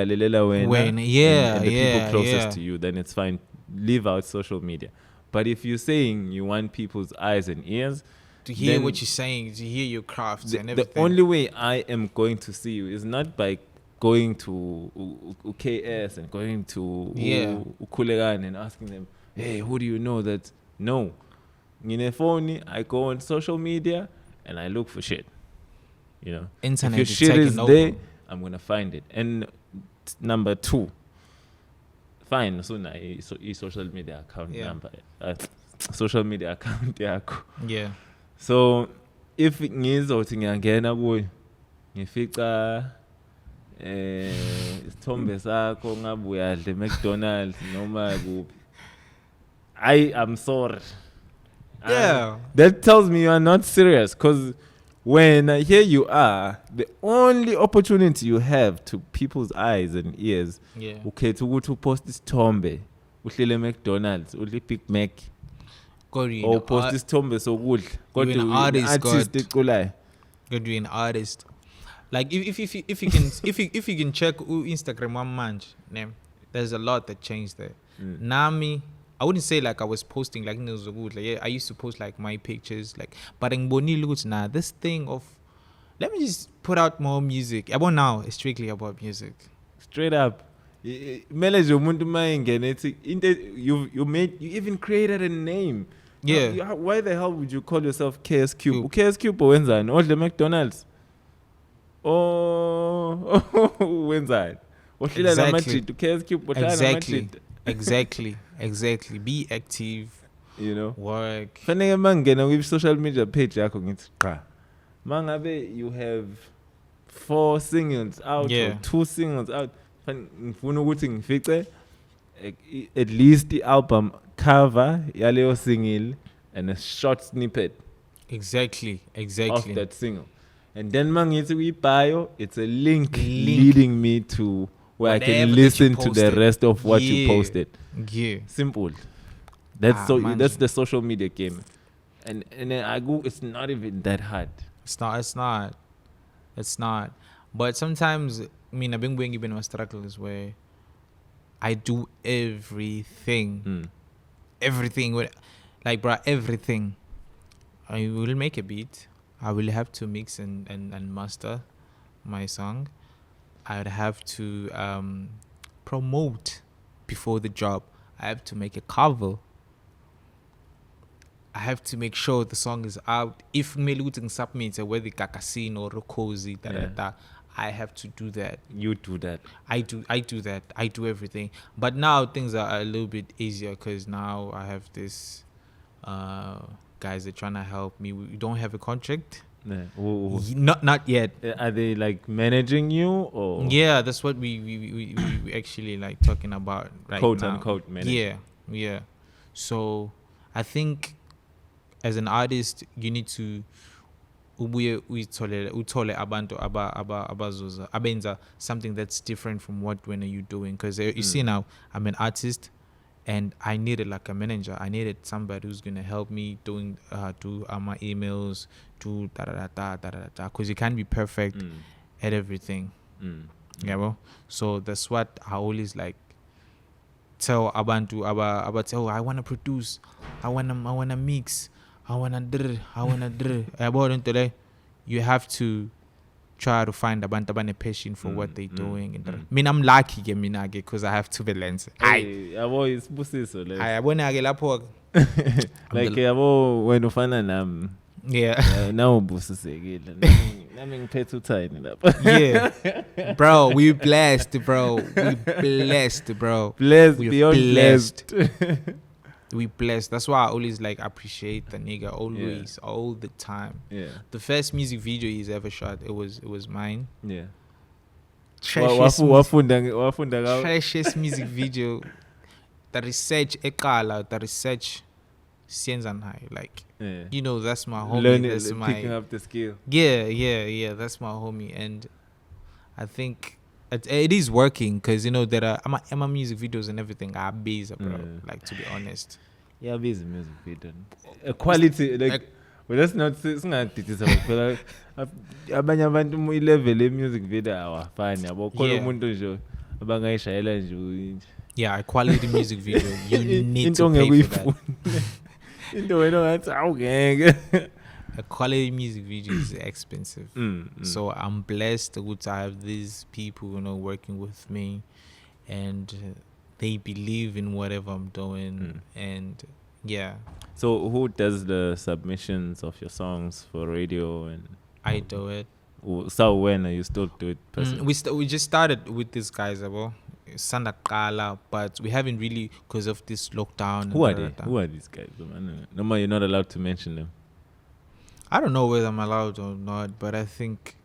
closest to you, then it's fine. Leave out social media. But if you're saying you want people's eyes and ears to hear what you're saying, to hear your crafts and everything, the only way I am going to see you is not by going to UKS and going to Ukulegan and asking them, hey, who do you know that? No. In a phone, I go on social media and I look for shit. Internet, if your shit is there, I'm gonna find it. And number 2, fine. So now, social media account number, social media account yakho. Yeah. So if ngizothi ngiyangena kuyo, ngifica isithombe sakho ngabe uyadla McDonald's noma kuphi, I am sorry. Yeah. That tells me you are not serious, because when here you are, the only opportunity you have to people's eyes and ears, okay, to post this tombe, uhlele McDonald's, uhlele Big Mac, or post this tombe so good. You're an artist, God. God, you're an artist. Like if you can check Instagram one month, there's a lot that changed there. Nami, I wouldn't say like I was posting like no so good. Like I used to post like my pictures, like but in Boni looks now this thing of let me just put out more music. About now it's strictly about music. Straight up. You even created a name. Yeah. Why the hell would you call yourself KS Cube? KS Cube or Wenzine? Or the McDonald's? Oh, Wenzine. Exactly. Be active. Work. With social media page, you have 4 singles out or 2 singles out. At least the album cover, yaleo single, and a short snippet. Exactly. Of that single. And then bio, it's a link leading me to where whatever I can listen to the rest of what you posted. Yeah. Simple. That's the social media game. And then I go, it's not even that hard. It's not. But sometimes, I've been going even my struggles where I do everything. Everything. Like, bro, everything. I will make a beat. I will have to mix and master my song. I would have to promote before the job, I have to make a cover. I have to make sure the song is out. If Meluting submits whether Kakasin or Rokozi, I have to do that. You do that. I do that. I do everything. But now things are a little bit easier because now I have this guys that are trying to help me. We don't have a contract. Yeah. Not yet. Are they like managing you or? Yeah, that's what we actually like talking about right quote now. Unquote managing. Yeah. So I think as an artist you need to uthole abantu abazuza abenza something that's different from what when are you doing, because you see now I'm an artist and I needed like a manager. I needed somebody who's gonna help me do my emails, do because you can't be perfect at everything. Yeah, well, so that's what I always like tell abantu about. Oh, I wanna produce, I wanna mix, I wanna about today. You have to try to find abantu passion for what they're doing. I mean, I'm lucky because I have to balance. Yabo isibusiso leso. Ayabona ke lapho like yabo wena ufana nami. Yeah. Now ubusisekile. Nami ngiphethe uthini lapha. Yeah. Bro, we blessed, bro. Blessed beyond blessed. We blessed. That's why I always like appreciate the nigga always, all the time. Yeah. The first music video he's ever shot, it was mine. Yeah. Trashiest music video. The research sienzanai, like you know, that's my homie. Learning, that's picking up the skill. Yeah. That's my homie, and I think it is working because you know there are my music videos and everything are busy, bro. Like, to be honest. Yeah, busy music video. Quality, like, well, that's not. It's not. It is about. Abanye abantu level music video awafani. Abo khona umuntu nje abangayishayela nje. Yeah, a quality music video. You need to pay for that. A quality music video is expensive. So I'm blessed to have these people, you know, working with me, and they believe in whatever I'm doing. And yeah. So who does the submissions of your songs for radio? And I do it. So when you still do it personally? We just started with these guys about Sandakala, but we haven't really, because of this lockdown. Who are they? Who are these guys? No, you're not allowed to mention them. I don't know whether I'm allowed or not, but I think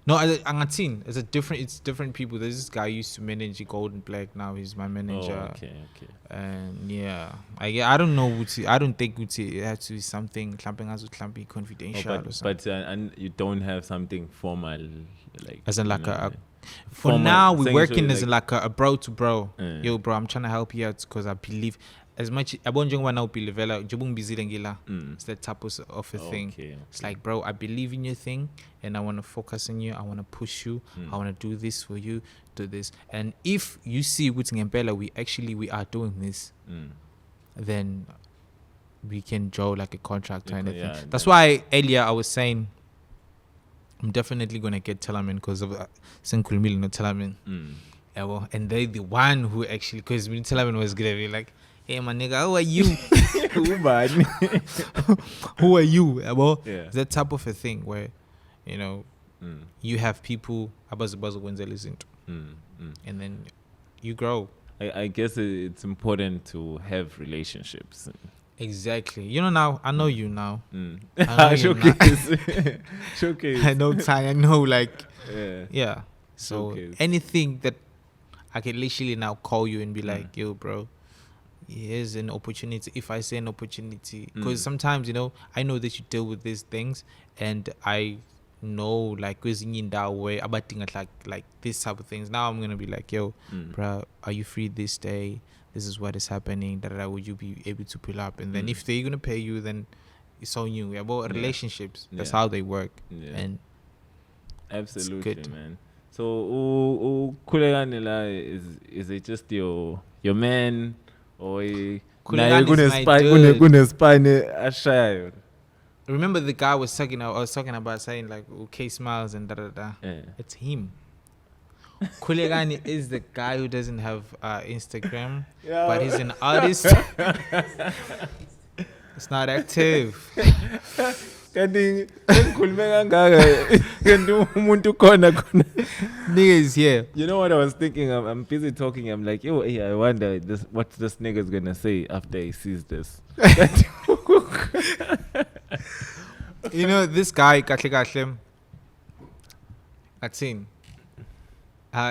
it's different people. There's this guy who used to manage Golden Black. Now he's my manager. Oh, okay. And yeah, I don't know. I don't think it has to be something clamping confidential or something. But and you don't have something formal, like as in like for now we're working as like a bro to bro. Yo, bro, I'm trying to help you out because I believe. As much it's that type of a thing. Okay. It's like, bro, I believe in your thing and I want to focus on you. I want to push you. I want to do this for you, do this. And if you see with Ngempela we are doing this, then we can draw like a contract or anything. Yeah, that's why earlier I was saying I'm definitely gonna get Telamin because of Sinkul Mil no Telamin. And they're the one who actually, because Telamin was gonna be like, hey, my nigga, who are you? Who are you? Yeah. That type of a thing where, you know, you have people when they listen to, and then you grow. I guess it's important to have relationships. Exactly. You know, now I know you now. Showcase. I know time. I know, like, yeah. So Showcase. Anything that I can literally now call you and be like, yo, bro, here's an opportunity. If I say an opportunity, because sometimes, you know, I know that you deal with these things, and I know like in that way about things like this type of things. Now I'm gonna be like, yo, bro, are you free this day? This is what is happening. Would you be able to pull up? And then if they're gonna pay you, then it's on you. About relationships, that's how they work. And absolutely, good, man. So is it just your man? Or remember the guy I was talking about saying like okay smiles and da. It's him. Kulegani is the guy who doesn't have Instagram, but he's an artist. It's not active. Nigga is here. You know what I was thinking? I'm busy talking. I'm like, yo, hey, I wonder what this nigga's gonna say after he sees this. You know, this guy, Katle Atin.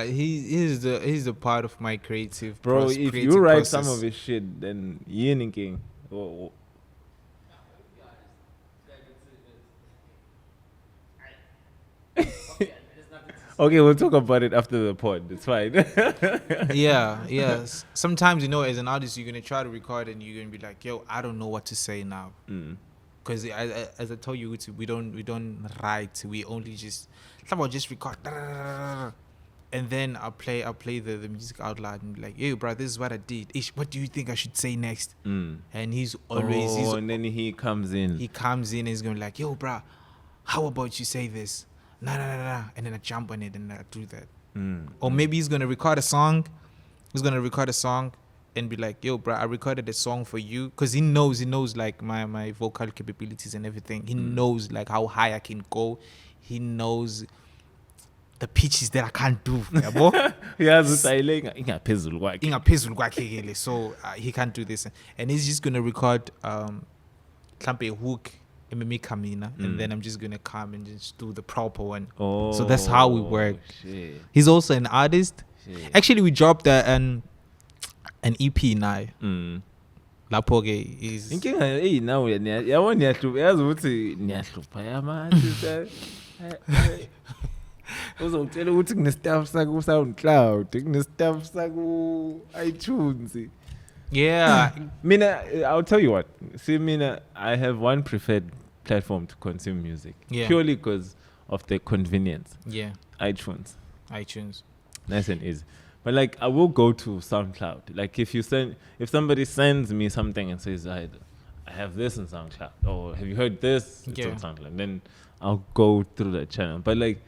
He's the part of my creative bro. If creative you write process. some of his shit, then you thinking, oh. Okay, we'll talk about it after the pod. It's fine. yeah. Sometimes, you know, as an artist, you're gonna try to record and you're gonna be like, "Yo, I don't know what to say now," because as I told you, we don't write. We only just record, and then I'll play the music out loud and be like, "Yo, bro, this is what I did. Ish, what do you think I should say next?" And he's always and then he comes in. He comes in and he's gonna be like, "Yo, bro, how about you say this?" Nah. And then I jump on it and I do that. Or maybe he's going to record a song. He's going to record a song and be like, yo, bro, I recorded a song for you. Because he knows like my vocal capabilities and everything. He knows like how high I can go. He knows the pitches that I can't do. He has a so he can't do this. And he's just going to record a hook. And then I'm just gonna come and just do the proper one. So that's how we work. Shit. He's also an artist. Shit. Actually, we dropped an EP now. Lapoge is. Now uzongitshela ukuthi kune-stuff saku-SoundCloud, kune-stuff saku-iTunes. Yeah. I'll tell you what. See, I have one preferred platform to consume music. Yeah. Purely because of the convenience. Yeah. iTunes. Nice and easy. But like, I will go to SoundCloud. Like, if somebody sends me something and says, I have this on SoundCloud, or have you heard this? It's on SoundCloud. Then I'll go through that channel. But like,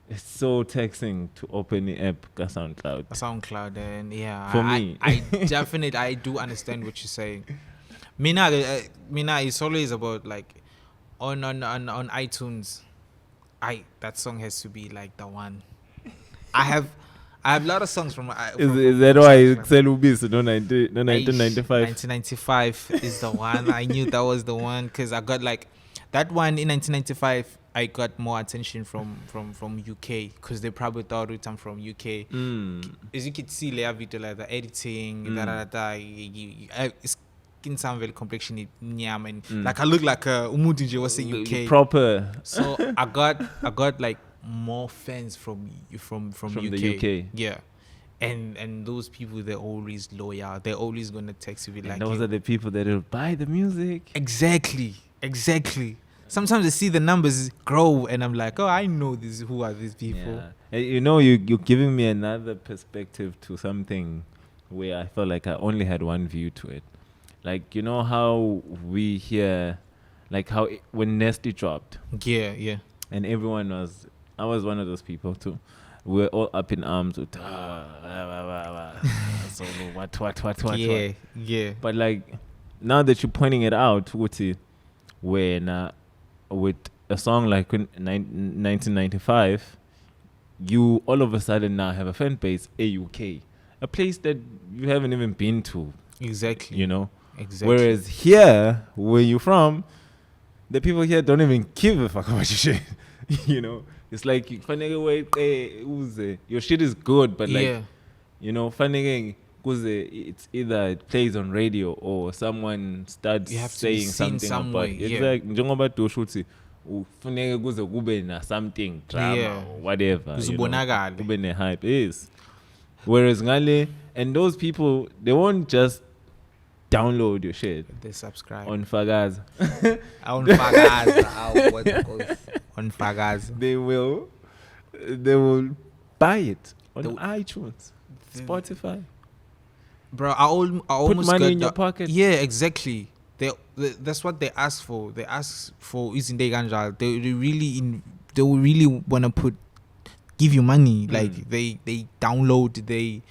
it's so taxing to open the app SoundCloud. And yeah, for me, I definitely I do understand what you're saying. Mina, it's always about like on iTunes. That song has to be like the one. I have a lot of songs from. Is that why Excel Ubis? No, 1995. 1995 is the one. I knew that was the one because I got like that one in 1995. I got more attention from UK because they probably thought I'm from UK. As you can see, like the editing, skin sound very complexion, and like I look like a Umudinje was in UK proper. So I got like more fans from UK. The UK. Yeah. And those people, they're always loyal. They're always gonna text you like. Those are the people that will buy the music. Exactly. Sometimes I see the numbers grow and I'm like, oh, I know this. Who are these people? Yeah. You know, you're giving me another perspective to something where I felt like I only had one view to it. Like, you know how we hear, like how when Nesty dropped. Yeah. And I was one of those people too. We're all up in arms with, so what. Yeah. But like, now that you're pointing it out, Wuti, when with a song like 1995, you all of a sudden now have a fan base, AUK, a place that you haven't even been to. Exactly. You know? Exactly. Whereas here, where you're from, the people here don't even give a fuck about your shit. You know? It's like, your shit is good, but like, you know, it's either it plays on radio or someone starts saying something about it. Exactly. Njengoba doshuthi ufuneke kuze kube na something drama or whatever. Kube ne hype is. Whereas ngale, and those people, they won't just download your shit. They subscribe on Fagaz. On Fagaz. On Fagaz. They will buy it on iTunes, Spotify. Bro, I almost put money in your pocket. Yeah, exactly. That's what they ask for. They ask for Isinde Ganja. They really want to put give you money. Like they download, they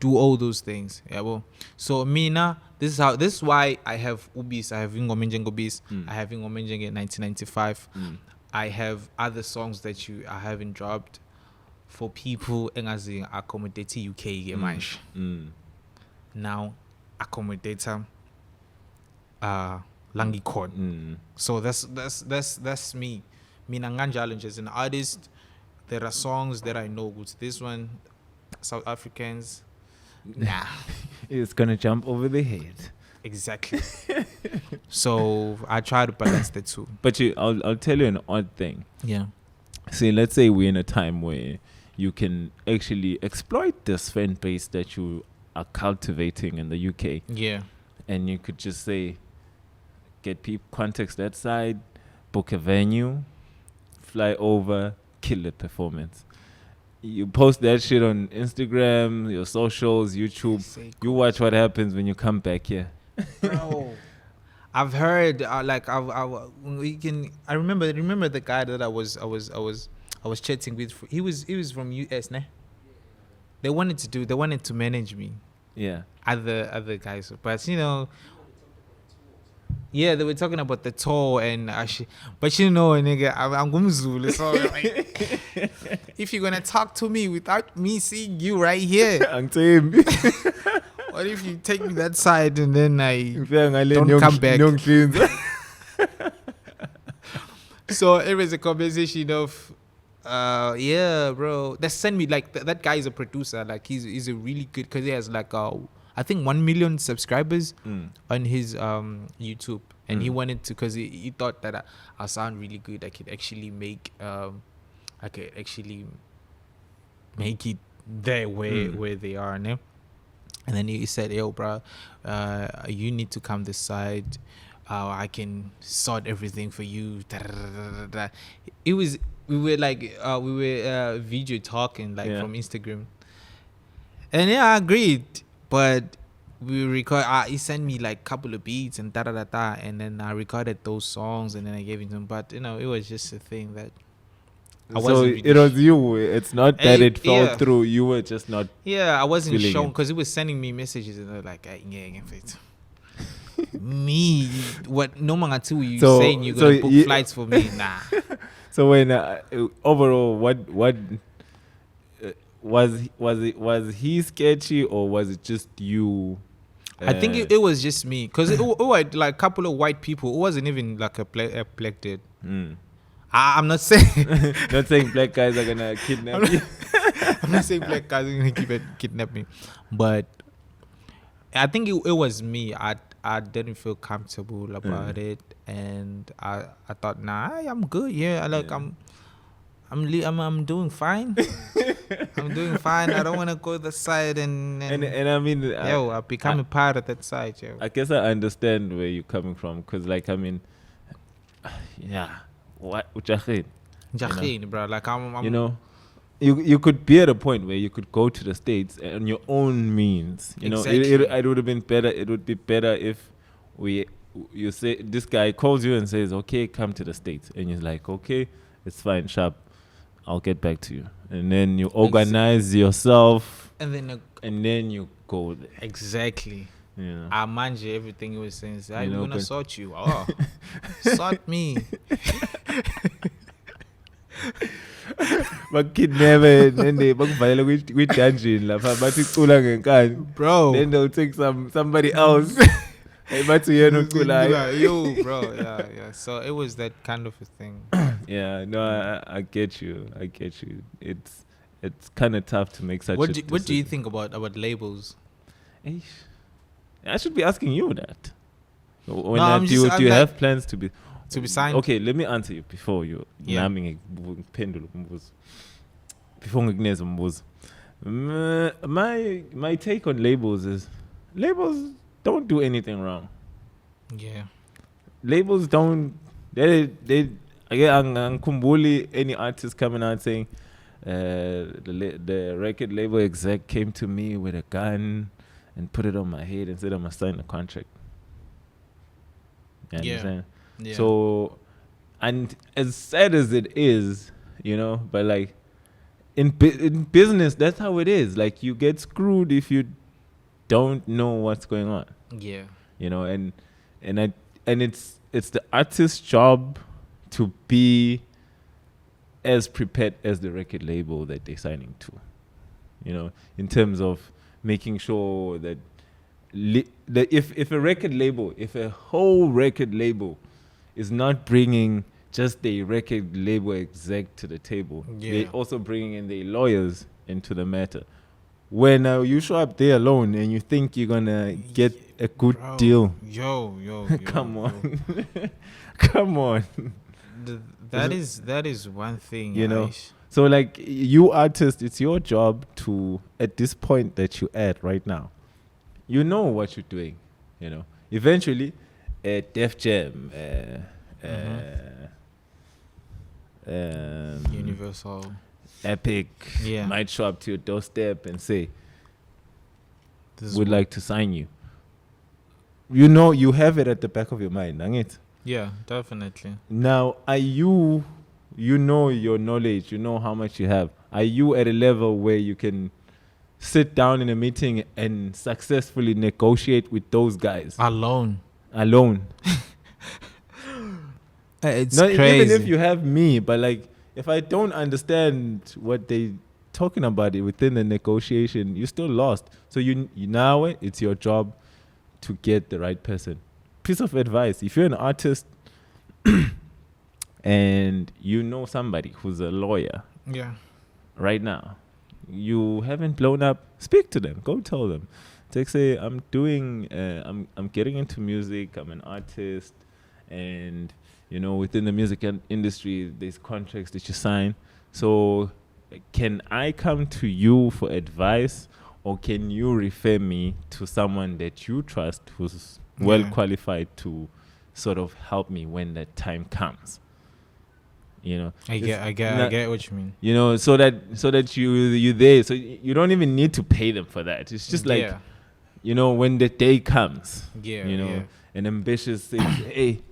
do all those things. Yeah, well. So Mina, this is why I have Ubis, I have Ingomenjeng Ubis, I have Ingomenjeng in 1995. I have other songs that I haven't dropped for people engazi accommodate UK gemansh. Now accommodator Langicon. So that's me. Mina nganjalo as an artist. There are songs that I know good. This one, South Africans, nah. It's gonna jump over the head. Exactly. So I try to balance the two. But I'll tell you an odd thing. Yeah. See, let's say we're in a time where you can actually exploit this fan base that you are cultivating in the UK. Yeah. And you could just say, get people context that side, book a venue, fly over, kill the performance. You post that shit on Instagram, your socials, YouTube. You watch what happens when you come back here. Bro, I've heard I remember the guy that I was chatting with. He was from US, ne? They wanted to manage me. Yeah. Other guys, but yeah, they were talking about the tour and but nigga, I'm Gumzulu, so like, if you're gonna talk to me without me seeing you right here, I'm saying, what if you take me that side and then I don't come back? So it was a conversation of, yeah, bro. They sent me like that guy is a producer. Like he's a really good, because he has like I think 1 million subscribers on his YouTube, and he wanted to, because he thought that I sound really good. I could actually make it there where they are now. And then he said, "Yo, bro, you need to come this side. I can sort everything for you." We were video talking from Instagram, and yeah, I agreed. But we record. He sent me like a couple of beats and and then I recorded those songs and then I gave it to him. But it was just a thing that I wasn't. So it was you. It's not that it fell through. You were just not. Yeah, I wasn't shown, because he was sending me messages and they're like, me, what? No mangatu, you saying you're gonna book flights for me? Nah. So when overall, what was he sketchy, or was it just you? I think it was just me, because it was like a couple of white people. It wasn't even like a black dude. I'm not saying not saying black guys are gonna kidnap you. I'm not saying black guys are gonna kidnap me, but I think it was me. I didn't feel comfortable about it, and I thought, nah, I'm good. Yeah, I'm doing fine. I'm doing fine. I don't want to go the side and I mean, I'll become a part of that side. Yo. I guess I understand where you're coming from, because yeah, what bro? Like I'm you could be at a point where you could go to the States on your own means. Exactly. It would have been better. It would be better if you say, this guy calls you and says, okay, come to the States, and you're like, okay, it's fine, sharp, I'll get back to you, and then you organize yourself, and then you go there. Exactly. Yeah. I manage everything you were saying. I'm gonna sort you. Oh, sort me. Bakidnap nende bakuvalela kwi-dungeon lapha bathi cula ngenkani, bro, then they'll take somebody else. Yo, bro, yeah. So it was that kind of a thing. Yeah, no, I get you. It's kind of tough to make such. What do you think about labels? I should be asking you that. Do you have plans to be signed? Okay, let me answer you before you. Yeah. Before my take on labels is, labels don't do anything wrong. Yeah. Labels don't. They Kumbuli, any artist coming out saying, the record label exec came to me with a gun and put it on my head and said I must sign a contract. You understand? Yeah. So, and as sad as it is, but like, in business, that's how it is. Like, you get screwed if you don't know what's going on. Yeah. You know, and it's the artist's job to be as prepared as the record label that they're signing to. You know, in terms of making sure that that if a whole record label is not bringing just the record label exec to the table, they're also bringing in the lawyers into the matter. When you show up there alone and you think you're gonna get a good deal, come on, come on. That is one thing, you know. So, like, you artists, it's your job to, at this point that you're at right now, you know what you're doing. You know, eventually, Def Jam, Universal, Epic might show up to your doorstep and say, "Would like to sign you." You know, you have it at the back of your mind, dang it? Yeah, definitely. Now, are you know your knowledge, you know how much you have. Are you at a level where you can sit down in a meeting and successfully negotiate with those guys? Alone. It's not crazy. Even if you have me, but like, if I don't understand what they talking about it within the negotiation, you're still lost. So you now it's your job to get the right person. Piece of advice: if you're an artist and you know somebody who's a lawyer, right now, you haven't blown up, speak to them. Go tell them. Say, I'm doing, I'm getting into music. I'm an artist, and you know, within the music industry, there's contracts that you sign. So, can I come to you for advice, or can you refer me to someone that you trust who's well qualified to sort of help me when that time comes? You know, I get what you mean. You know, so that you there, so you don't even need to pay them for that. It's just like, you know, when the day comes, you know, an ambitious says, "Hey,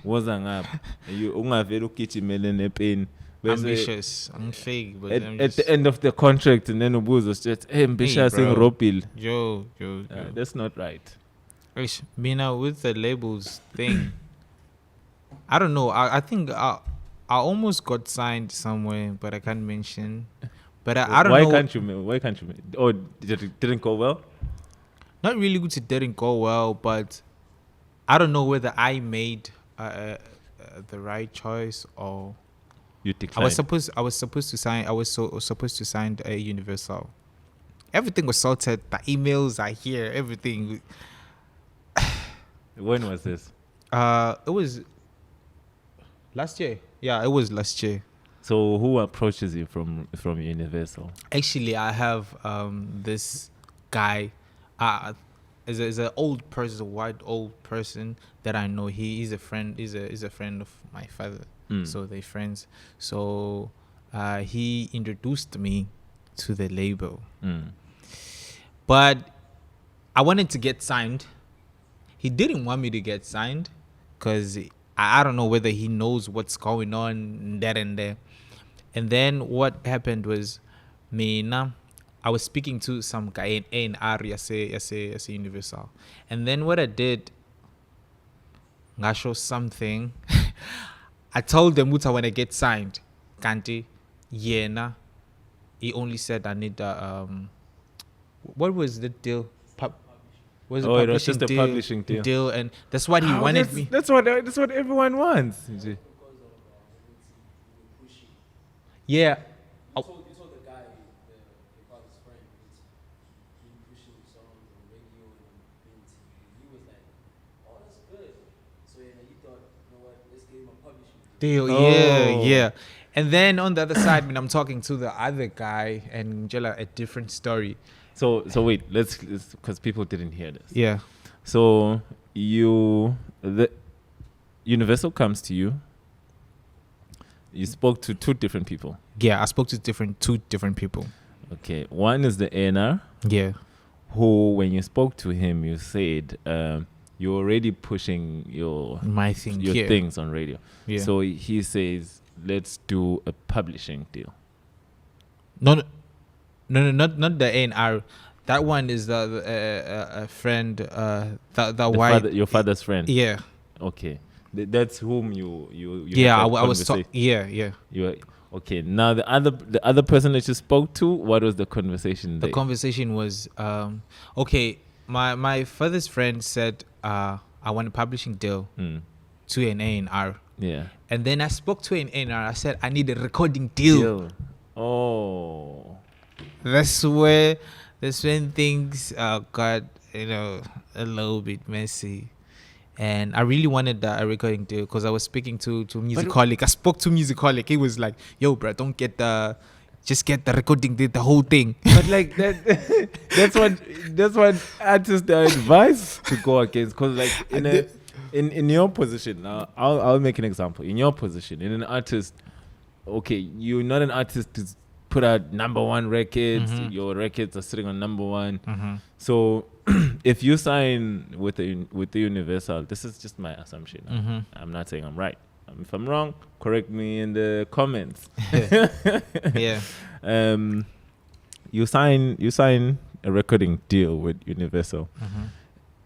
what's up? You ungavela ukugijimele nepeni." Ambitious, I'm fake, but at the end of the contract, and then ubuzo just, "Hey, ambitious in Ropil." Yo. That's not right. Me now with the labels thing, I don't know. I think I almost got signed somewhere, but I can't mention. But I don't know. Why can't you? Oh, it didn't go well? Not really good. It didn't go well, but I don't know whether I made the right choice or you declined. I was supposed to sign. I was supposed to sign a Universal. Everything was sorted. The emails are here. Everything. When was this? It was last year. Yeah, it was last year. So who approaches you from Universal? Actually, I have this guy. Is an old person, a white old person that I know. He's a friend. He's a friend of my father. So they're friends. So he introduced me to the label. But I wanted to get signed. He didn't want me to get signed because I don't know whether he knows what's going on there and there. And then what happened was, I was speaking to some guy in A&R as a Universal. And then what I did, I showed something. I told them what I want to get signed. Kanti, Yena. He only said I need what was the deal? It was just a publishing deal, and that's what he wanted me. That's what everyone wants. Yeah. You told the guy, your father's friend, he pushing songs on the radio and TV. He was like, "Oh, that's good." So he thought, you know what? Let's give him a publishing deal. Yeah. And then on the other side, when I'm talking to the other guy and Jella, a different story. So wait, let's because people didn't hear this. Yeah. So the Universal comes to you. You spoke to two different people. Yeah, I spoke to two different people. Okay, one is the A&R. Yeah. Who, when you spoke to him, you said you're already pushing your things on radio. Yeah. So he says, let's do a publishing deal. No, not the A&R. That one is a friend. The white. Your father's friend. Yeah. Okay, that's whom you Yeah, had that I was. conversation. Yeah. You were, okay. Now the other person that you spoke to, what was the conversation? The conversation was okay. My father's friend said I want a publishing deal to an A&R. Yeah. And then I spoke to an A&R. I said I need a recording deal. Oh. That's when things got a little bit messy. And I really wanted a recording deal because I was speaking to Musicolic. I spoke to Musicolic. He was like, "Yo, bro, just get the recording deal, the whole thing." But like that, that's what artists are advised to go against. Because like in your position, now I'll make an example. In your position, in an artist, okay, you're not an artist to put out #1 records. Mm-hmm. Your records are sitting on #1. Mm-hmm. So if you sign with the Universal, this is just my assumption. Mm-hmm. I'm not saying I'm right. If I'm wrong, correct me in the comments. Yeah. You sign a recording deal with Universal. Mm-hmm.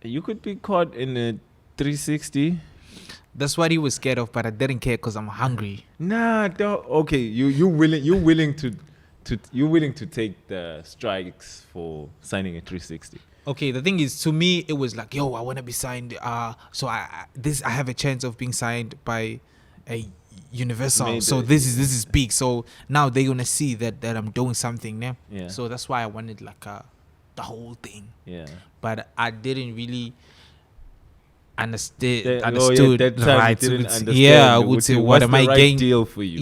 You could be caught in a 360. That's what he was scared of, but I didn't care because I'm hungry. Nah, okay. You're willing to take the strikes for signing a 360. Okay, the thing is, to me, it was like, yo, I want to be signed. So I have a chance of being signed by a Universal. Maybe. So this is big. So now they're gonna see that I'm doing something now. Yeah. So that's why I wanted like the whole thing. Yeah. But I didn't really understood right. Yeah, I would say, what am I getting? Deal for you?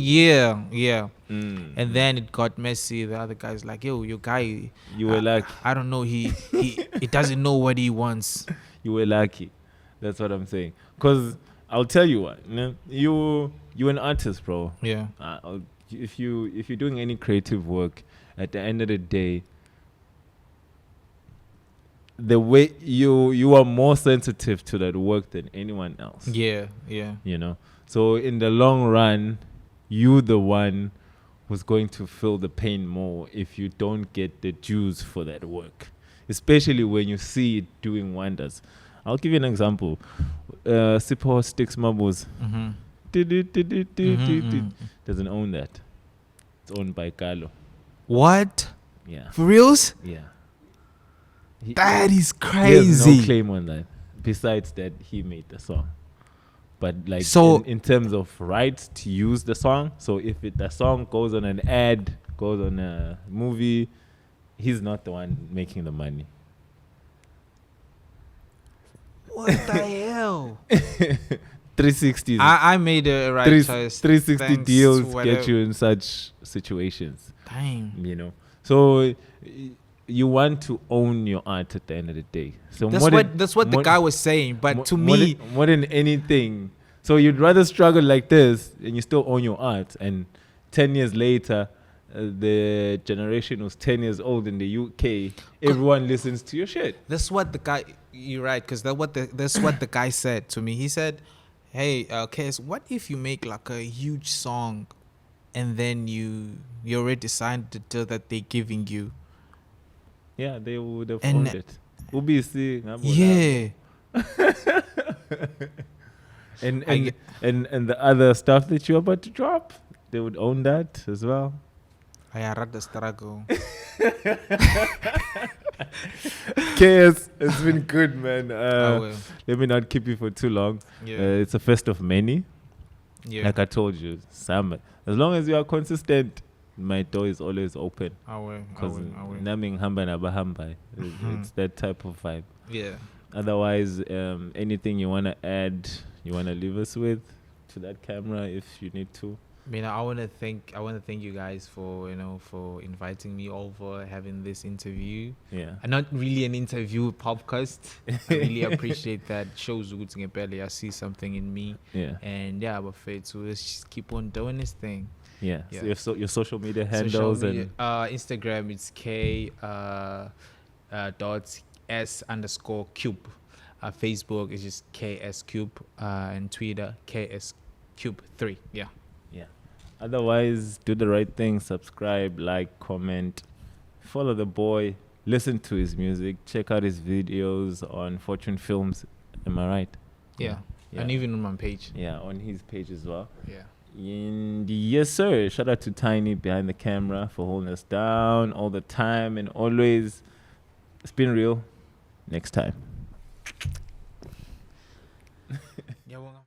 Yeah. And then it got messy. The other guy's like, yo, your guy, you were lucky. I don't know, he doesn't know what he wants. You were lucky. That's what I'm saying. Because I'll tell you what, you're an artist, bro. Yeah. If you're doing any creative work, at the end of the day, the way you are more sensitive to that work than anyone else. Yeah. So in the long run, you the one who's going to feel the pain more if you don't get the dues for that work, especially when you see it doing wonders. I'll give you an example. Sipo Sticks Marbles doesn't own that. It's owned by Carlo. What? Yeah. For reals? Yeah. That is crazy. He has no claim on that. Besides that, he made the song. But like, so in terms of rights to use the song, so if the song goes on an ad, goes on a movie, he's not the one making the money. What the hell? 360s. I made a right choice. 360 Thanks, deals whatever. get you in such situations. Damn. So you want to own your art at the end of the day. So that's what the guy was saying. But to me, more than anything, so you'd rather struggle like this and you still own your art. And 10 years later, the generation who's 10 years old in the UK, everyone listens to your shit. That's what the guy. You're right, because that's what the guy said to me. He said, "Hey, Kes, what if you make like a huge song, and then you already signed the deal that they're giving you?" Yeah, they would have owned it. Yeah. and the other stuff that you're about to drop, they would own that as well. I rather struggle. KS, it's been good, man. Let me not keep you for too long. Yeah. It's a first of many. Yeah. Like I told you, Sam, as long as you are consistent, my door is always open. I will. Naming hamba na bahamba. It's that type of vibe. Yeah. Otherwise, anything you want to add, you want to leave us with to that camera if you need to. I want to thank you guys for inviting me over, having this interview. Yeah. And not really an interview, podcast. I really appreciate that. Shows I see something in me. Yeah. And yeah, but so let's just keep on doing this thing. Yeah. So your social media handles and Instagram, it's K dot S_cube. Facebook is just KS Cube, and Twitter KS Cube 3. Yeah. Otherwise, do the right thing. Subscribe, like, comment, follow the boy, listen to his music, check out his videos on Fortune Films. Am I right? Yeah. And even on my page. Yeah, on his page as well. Yeah. And yes, sir. Shout out to Tiny behind the camera for holding us down all the time and always. It's been real. Next time.